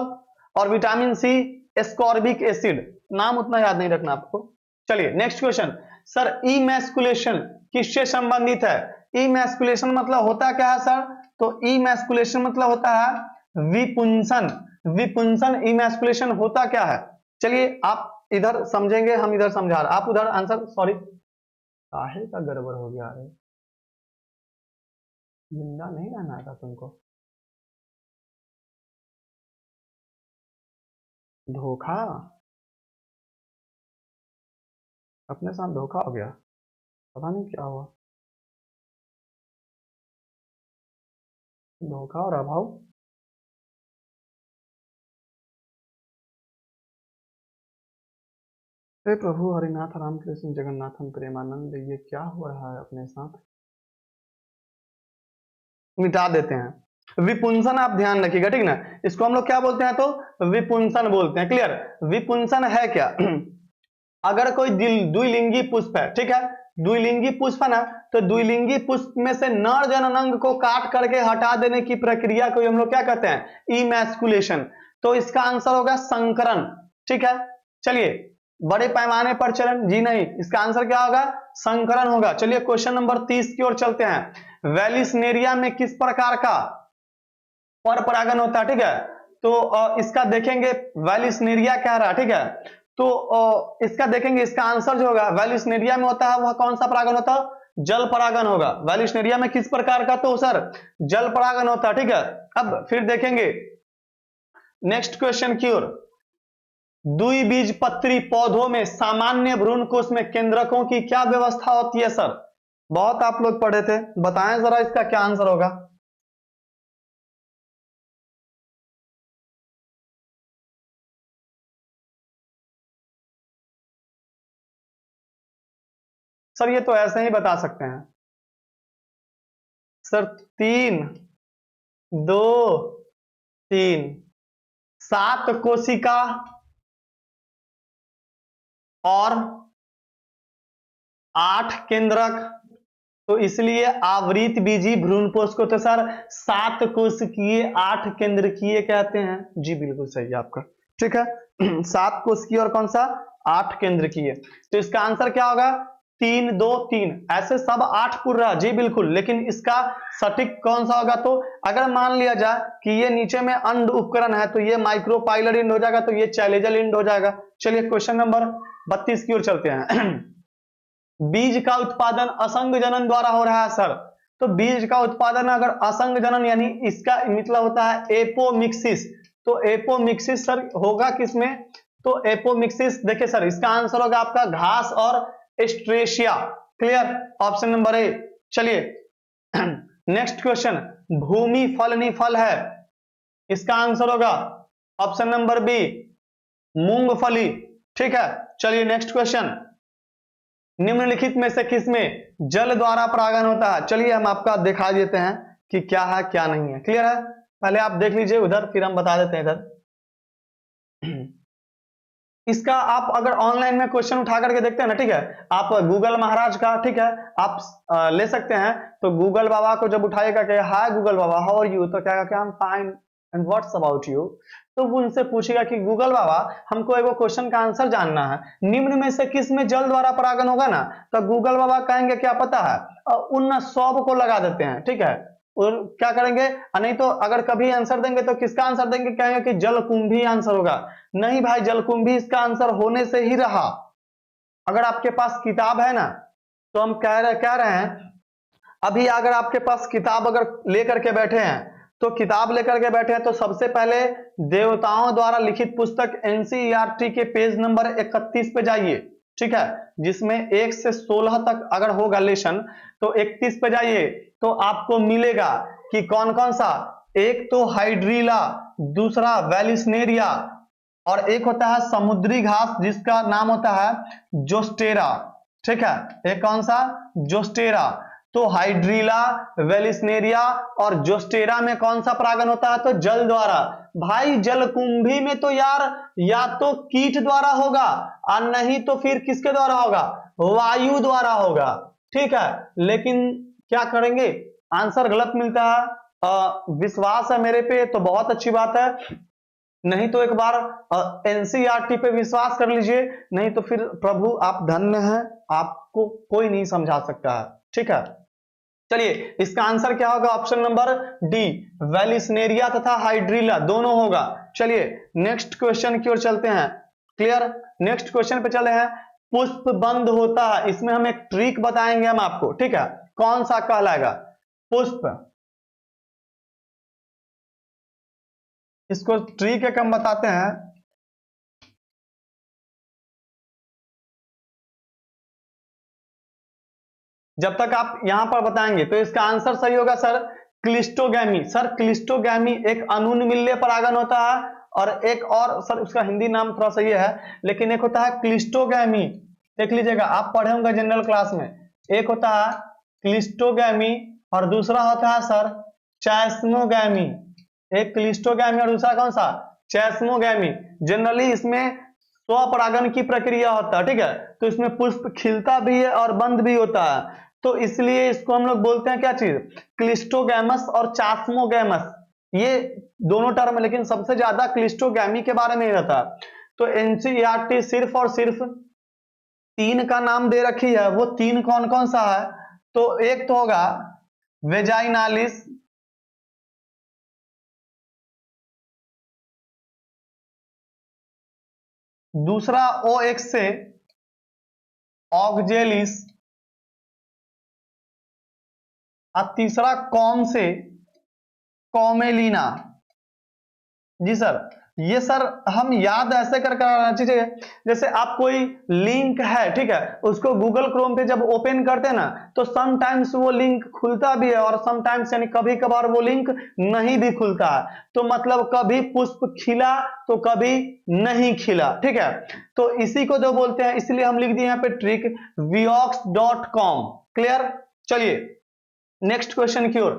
और विटामिन सी एस्कॉर्बिक एसिड। नाम उतना याद नहीं रखना आपको। चलिए नेक्स्ट क्वेश्चन, सर इमैस्कुलेशन किससे संबंधित है? इमैस्कुलेशन मतलब होता क्या है सर? तो इमैस्कुलेशन मतलब होता है विपुंसन। विपुंसन इमैस्कुलेशन होता क्या है? चलिए आप इधर समझेंगे, हम इधर समझा रहे, आप उधर आंसर। सॉरी, काहे का गड़बड़ हो गया है? जिंदा नहीं रहना था तुमको, धोखा, अपने साथ धोखा हो गया, पता नहीं क्या हुआ, धोखा और अभाव। हे प्रभु हरिनाथ रामकृष्ण जगन्नाथन प्रेमानंद, ये क्या हो रहा है अपने साथ? मिटा देते हैं। विपुंसन आप ध्यान रखिएगा, ठीक ना। इसको हम लोग क्या बोलते हैं? तो विपुंसन बोलते हैं। क्लियर। विपुंसन है क्या? अगर कोई द्विलिंगी पुष्प है, ठीक है, द्विलिंगी पुष्प है ना, तो द्विलिंगी पुष्प में से नर जननांग को काट करके हटा देने की प्रक्रिया को हम लोग क्या कहते हैं? इमैस्कुलेशन। तो इसका आंसर होगा संकरण, ठीक है। चलिए बड़े पैमाने पर चलन, जी नहीं, इसका आंसर क्या होगा? संकरण होगा। चलिए क्वेश्चन नंबर 30 की ओर चलते हैं। वेलिस्नेरिया में किस प्रकार का पर परागन होता है? ठीक है, तो इसका देखेंगे, वेलिस्नेरिया कह रहा है, ठीक है। तो इसका देखेंगे, इसका आंसर जो होगा वेलिस्नेरिया में होता है वह कौन सा परागन होता है? जल परागन होगा। वेलिस्नेरिया में किस प्रकार का? तो सर जल परागन होता है, ठीक है। अब फिर देखेंगे नेक्स्ट क्वेश्चन की ओर। द्विबीजपत्री पौधों में सामान्य भ्रूणकोश में केंद्रकों की क्या व्यवस्था होती है सर? बहुत आप लोग पढ़े थे, बताएं जरा इसका क्या आंसर होगा। सर ये तो ऐसे ही बता सकते हैं सर। 3 2 3 7 कोशिका और 8 केंद्रक, तो इसलिए आवृत बीजी भ्रूणपोष को तो सर 7 कोशिकीय 8 केंद्रकीय कहते हैं। जी बिल्कुल सही है आपका, ठीक है। 7 कोशिकीय और कौन सा? 8 केंद्रकीय। तो इसका आंसर क्या होगा? 3 2 3, ऐसे सब 8 पूर्ण रहा। जी बिल्कुल, लेकिन इसका सटीक कौन सा होगा? तो अगर मान लिया जाए कि ये नीचे में अंड उपकरण है तो ये माइक्रोपाइलर इंड हो जाएगा, तो ये चैलेजल इंड हो जाएगा। चलिए क्वेश्चन नंबर 32 की ओर चलते हैं। बीज का उत्पादन असंग जनन द्वारा हो रहा है सर। तो बीज का उत्पादन अगर असंग जनन यानी इसका मतलब होता है एपोमिक्सिस। तो एपोमिक्सिस सर होगा किसमें? तो एपोमिक्सिस, देखिए सर इसका आंसर होगा आपका घास और एस्ट्रेशिया। Clear, option number A. चलिए नेक्स्ट क्वेश्चन, भूमि फल निफल है, इसका आंसर होगा ऑप्शन नंबर बी मूंगफली। ठीक है, चलिए नेक्स्ट क्वेश्चन, निम्नलिखित में से किसमें जल द्वारा परागण होता है? चलिए हम आपका दिखा देते हैं कि क्या है क्या नहीं है। क्लियर है, पहले आप देख लीजिए उधर, फिर हम बता देते हैं इधर। इसका आप अगर ऑनलाइन में क्वेश्चन उठा करके देखते हैं ना, ठीक है, आप गूगल महाराज का, ठीक है, आप ले सकते हैं। तो गूगल बाबा को जब उठाएगा कि हाय गूगल बाबा हाउ आर यू, तो क्या क्या I am fine and what's about you, तो वो उनसे पूछेगा कि गूगल बाबा हमको एगो क्वेश्चन का आंसर जानना है, निम्न में से किस में जल द्वारा परागण होगा ना, तो गूगल बाबा कहेंगे क्या पता है, उन सब को लगा देते हैं। ठीक है, और क्या करेंगे, नहीं तो अगर कभी आंसर देंगे तो किसका आंसर देंगे, कहेंगे कि जलकुंभी आंसर होगा। नहीं भाई, जलकुंभी इसका आंसर होने से ही रहा। अगर आपके पास किताब है ना, तो हम कह रहे हैं अभी अगर आपके पास किताब अगर लेकर के बैठे हैं, तो किताब लेकर के बैठे हैं तो सबसे पहले देवताओं द्वारा लिखित पुस्तक एनसीईआरटी के पेज नंबर 31 पे जाइए। ठीक है, जिसमें 1 से 16 तक अगर होगा लेसन, तो 31 पे जाइए तो आपको मिलेगा कि कौन कौन सा, एक तो हाइड्रीला, दूसरा वेलिस्नेरिया, और एक होता है समुद्री घास जिसका नाम होता है जोस्टेरा। ठीक है, एक कौन सा, जोस्टेरा। तो हाइड्रीला, वेलिस्नेरिया और जोस्टेरा में कौन सा परागण होता है, तो जल द्वारा। भाई जलकुंभी में तो यार या तो कीट द्वारा होगा और नहीं तो फिर किसके द्वारा होगा, वायु द्वारा होगा। ठीक है, लेकिन क्या करेंगे, आंसर गलत मिलता है। विश्वास है मेरे पे तो बहुत अच्छी बात है, नहीं तो एक बार एनसीईआरटी पे विश्वास कर लीजिए, नहीं तो फिर प्रभु आप धन्य हैं, आपको कोई नहीं समझा सकता है। ठीक है, चलिए इसका आंसर क्या होगा, ऑप्शन नंबर डी वेलिस्नेरिया तथा हाइड्रीला दोनों होगा। चलिए नेक्स्ट क्वेश्चन की ओर चलते हैं। क्लियर, नेक्स्ट क्वेश्चन पे चले हैं, पुष्प बंद होता है, इसमें हम एक ट्रिक बताएंगे हम आपको। ठीक है, कौन सा कहलाएगा, पुष्प, इसको ट्रिक एक हम बताते हैं। जब तक आप यहां पर बताएंगे तो इसका आंसर सही होगा सर क्लिस्टोगैमी। सर क्लिस्टोगैमी एक अनुन्मील्य परागण होता है, और एक और सर उसका हिंदी नाम थोड़ा सा ये है, लेकिन एक होता है क्लिस्टोगैमी, देख लीजिएगा आप पढ़े होंगे जनरल क्लास में। एक होता है क्लिस्टोगैमी और दूसरा होता है सर चैस्मोगैमी। एक क्लिस्टोगैमी और दूसरा कौन सा, चैस्मोगैमी। जनरली इसमें स्वपरागण की प्रक्रिया होता है। ठीक है, तो इसमें पुष्प खिलता भी है और बंद भी होता है, तो इसलिए इसको हम लोग बोलते हैं क्या चीज, क्लिस्टोगैमस और चास्मोगैमस, ये दोनों टर्म, लेकिन सबसे ज्यादा क्लिस्टोगैमी के बारे में ही रहता है। तो एनसीईआरटी सिर्फ और सिर्फ 3 का नाम दे रखी है, वो 3 कौन कौन सा है, तो एक तो होगा वेजाइनालिस, दूसरा OX से ऑक्जेलिस, और तीसरा कॉम से कॉमेलिना। जी सर, ये सर हम याद ऐसे कर कराना चाहिए, जैसे आप कोई लिंक है, ठीक है, उसको गूगल क्रोम पे जब ओपन करते हैं ना, तो समटाइम्स वो लिंक खुलता भी है और समटाइम्स यानी कभी कभार वो लिंक नहीं भी खुलता है। तो मतलब कभी पुष्प खिला तो कभी नहीं खिला। ठीक है, तो इसी को जो बोलते हैं, इसलिए हम लिख दिए यहाँ पे ट्रिक vioxx.com। क्लियर, चलिए नेक्स्ट क्वेश्चन की ओर।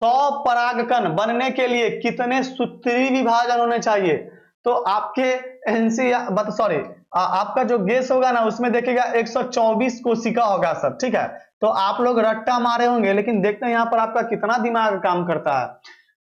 100 परागकण बनने के लिए कितने सूत्री विभाजन होने चाहिए? तो आपके एनसीईआरटी सॉरी आपका जो गेस होगा ना, उसमें देखिएगा 124 कोशिका होगा सर। ठीक है, तो आप लोग रट्टा मारे होंगे, लेकिन देखते हैं यहाँ पर आपका कितना दिमाग काम करता है।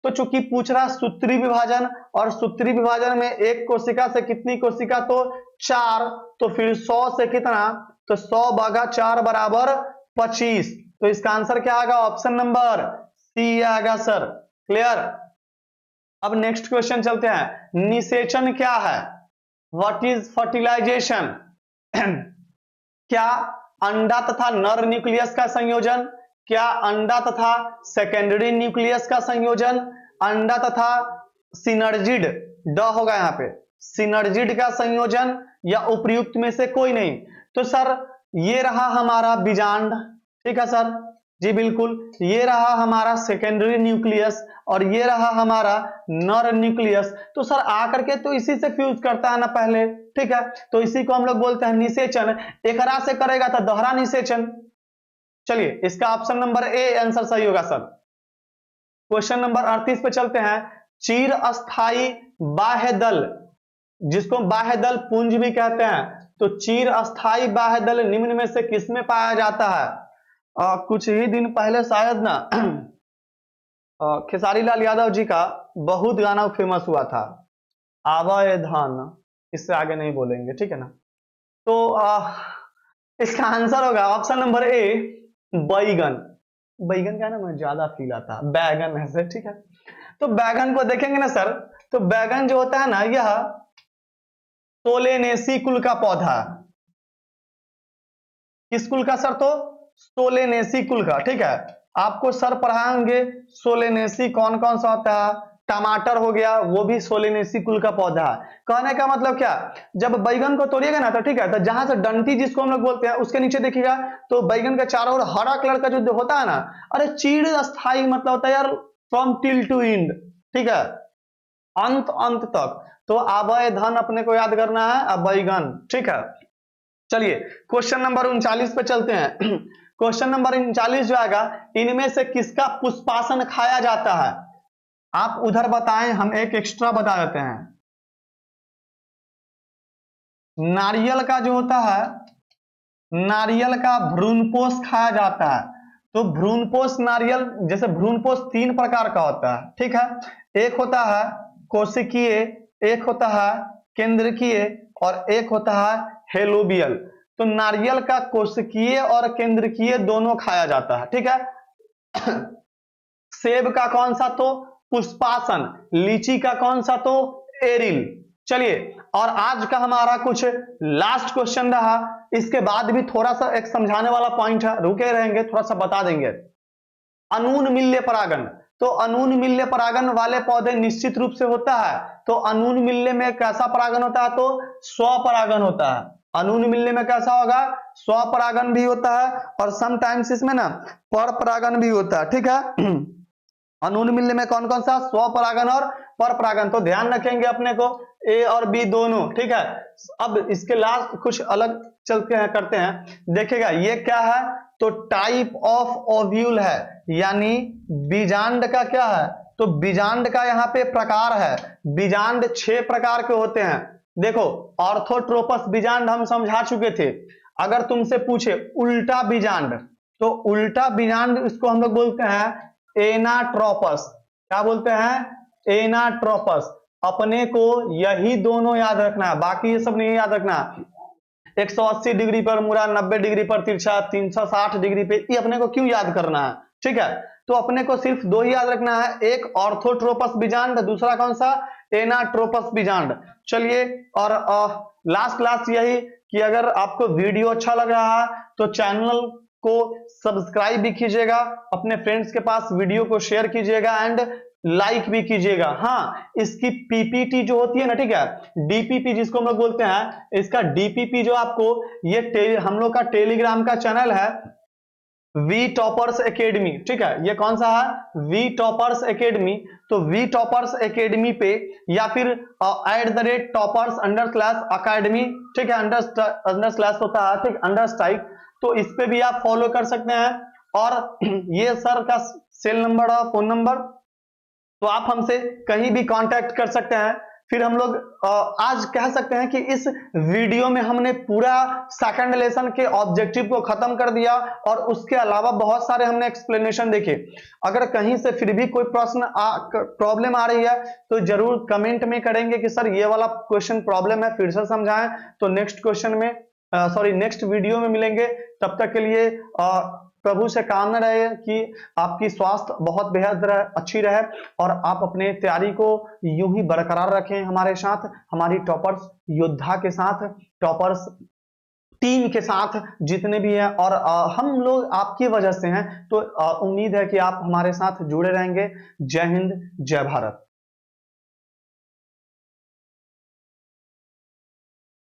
तो चूंकि पूछ रहा सूत्री विभाजन, और सूत्री विभाजन में एक कोशिका से कितनी कोशिका, तो 4, तो फिर 100 से कितना, तो 100 भागा 4 बराबर 25। तो इसका आंसर क्या आएगा, ऑप्शन नंबर सी आएगा सर। क्लियर, अब नेक्स्ट क्वेश्चन चलते हैं, निषेचन क्या है, व्हाट इज फर्टिलाइजेशन? क्या अंडा तथा नर न्यूक्लियस का संयोजन, क्या अंडा तथा सेकेंडरी न्यूक्लियस का संयोजन, अंडा तथा सिनर्जिड, ड होगा यहाँ पे, सिनर्जिड का संयोजन या उपर्युक्त में से कोई नहीं। तो सर ये रहा हमारा बीजांड, ठीक है सर जी बिल्कुल, ये रहा हमारा सेकेंडरी न्यूक्लियस और ये रहा हमारा नर न्यूक्लियस। तो सर आकर के तो इसी से फ्यूज करता है ना पहले, ठीक है, तो इसी को हम लोग बोलते हैं निषेचन। एकरा से करेगा तो दोहरा निषेचन। चलिए इसका ऑप्शन नंबर ए आंसर सही होगा सर। क्वेश्चन नंबर 38 पे चलते हैं। चीर अस्थाई बाह्य दल, जिसको बाह्य दल पुंज भी कहते हैं, तो चीर अस्थाई बाह्य दल निम्न में से किसमें पाया जाता है? कुछ ही दिन पहले शायद ना खेसारी लाल यादव जी का बहुत गाना फेमस हुआ था, आवाए धान, इससे आगे नहीं बोलेंगे, ठीक है ना। तो इसका आंसर होगा ऑप्शन नंबर ए बैगन। बैगन का ना मैं ज्यादा फील आता, बैगन है सर, ठीक है। तो बैगन को देखेंगे ना सर, तो बैगन जो होता है ना यह सोलेनेसी कुल का पौधा, किस कुल का सर? तो सोलेनेसी कुल का, ठीक है। आपको सर पढ़ाएंगे सोलेनेसी कौन कौन सा होता है। टमाटर हो गया, वो भी सोलेनेसी कुल का पौधा है। कहने का मतलब क्या, जब बैगन को तोड़िएगा ना तो ठीक है, तो जहां से डंठी जिसको हम लोग बोलते हैं उसके नीचे देखिएगा तो बैगन के चारों ओर हरा कलर का जो होता है ना, अरे चीड़ स्थाई मतलब होता है यार फ्रॉम टिल टू एंड, ठीक है, अंत अंत तक। तो आबय धन अपने को याद करना है, बैगन, ठीक है। चलिए क्वेश्चन नंबर 39 पे चलते हैं। क्वेश्चन नंबर 39 जो आएगा, इनमें से किसका पुष्पासन खाया जाता है? आप उधर बताएं, हम एक एक्स्ट्रा बता देते हैं। नारियल का जो होता है, नारियल का भ्रूणपोष खाया जाता है। तो भ्रूणपोष नारियल, जैसे भ्रूणपोष 3 प्रकार का होता है, ठीक है। एक होता है कोशिकीय, एक होता है केंद्रकीय और एक होता है हेलोबियल। तो नारियल का कोशिकीय और केंद्रकीय दोनों खाया जाता है, ठीक है। सेब का कौन सा? तो पुष्पासन। लीची का कौन सा? तो एरिल। चलिए, और आज का हमारा कुछ लास्ट क्वेश्चन रहा, इसके बाद भी थोड़ा सा एक समझाने वाला पॉइंट है, रुके रहेंगे, थोड़ा सा बता देंगे। अनून मिल्य परागन। तो अनून मिल्य परागन वाले पौधे निश्चित रूप से होता है। तो अनून मिल्य में कैसा परागन होता है? तो स्वपरागन होता है। अनून मिल्य में कैसा होगा? स्वपरागन भी होता है और समटाइम्स इसमें ना पर परागन भी होता है, ठीक है। अनून मिल्य में कौन कौन सा? स्वपरागन और पर परागन। तो ध्यान रखेंगे अपने को ए और बी दोनों, ठीक है। अब इसके लास्ट कुछ अलग चलते हैं, करते हैं, देखेगा ये क्या है? तो टाइप ऑफ ओव्यूल है, यानी बीजांड का क्या है? तो बीजांड का यहाँ पे प्रकार है। बीजांड 6 प्रकार के होते हैं। देखो ऑर्थोट्रोपस बीजांड हम समझा चुके थे। अगर तुमसे पूछे उल्टा बीजांड, तो उल्टा बीजांड इसको हम लोग बोलते हैं एनाट्रोपस। क्या बोलते हैं? एनाट्रोपस। अपने को यही दोनों याद रखना है, बाकी ये सब नहीं याद रखना। 180 डिग्री पर मुड़ा, 90 डिग्री पर तिरछा, 360 डिग्री पे, ये अपने को क्यों याद करना है? ठीक है, तो अपने को सिर्फ 2 ही याद रखना है, एक ऑर्थोट्रोपस बीजांड, दूसरा कौन सा? एनाट्रोपस बीजांड। चलिए, और लास्ट यही कि अगर आपको वीडियो अच्छा लग रहा है तो चैनल को सब्सक्राइब भी कीजिएगा, अपने फ्रेंड्स के पास वीडियो को शेयर कीजिएगा एंड लाइक भी कीजिएगा। हाँ, इसकी पीपीटी जो होती है ना, ठीक है, डीपीपी जिसको हम लोग बोलते हैं, इसका डीपीपी जो आपको, ये हम लोग का टेलीग्राम का चैनल है वी टॉपर्स एकेडमी, ठीक है। ये कौन सा है? We toppers academy. तो वी टॉपर्स एकेडमी पे या फिर @टॉपर्स_अकेडमी, ठीक है, अंडर स्लैश होता है, ठीक, अंडर स्ट्राइक। तो इस पे भी आप फॉलो कर सकते हैं। और ये सर का सेल नंबर और फोन नंबर, तो आप हमसे कहीं भी कांटेक्ट कर सकते हैं। फिर हम लोग आज कह सकते हैं कि इस वीडियो में हमने पूरा सेकंड लेसन के ऑब्जेक्टिव को खत्म कर दिया और उसके अलावा बहुत सारे हमने एक्सप्लेनेशन देखे। अगर कहीं से फिर भी कोई प्रॉब्लम आ रही है तो जरूर कमेंट में करेंगे कि सर ये वाला क्वेश्चन प्रॉब्लम है, फिर से समझाएं। तो नेक्स्ट क्वेश्चन में नेक्स्ट वीडियो में मिलेंगे। तब तक के लिए प्रभु से कामना रहे कि आपकी स्वास्थ्य बहुत बेहद अच्छी रहे और आप अपने तैयारी को यूं ही बरकरार रखें हमारे साथ, हमारी टॉपर्स योद्धा के साथ, टॉपर्स टीम के साथ जितने भी हैं। और हम लोग आपकी वजह से हैं, तो उम्मीद है कि आप हमारे साथ जुड़े रहेंगे। जय हिंद, जय भारत।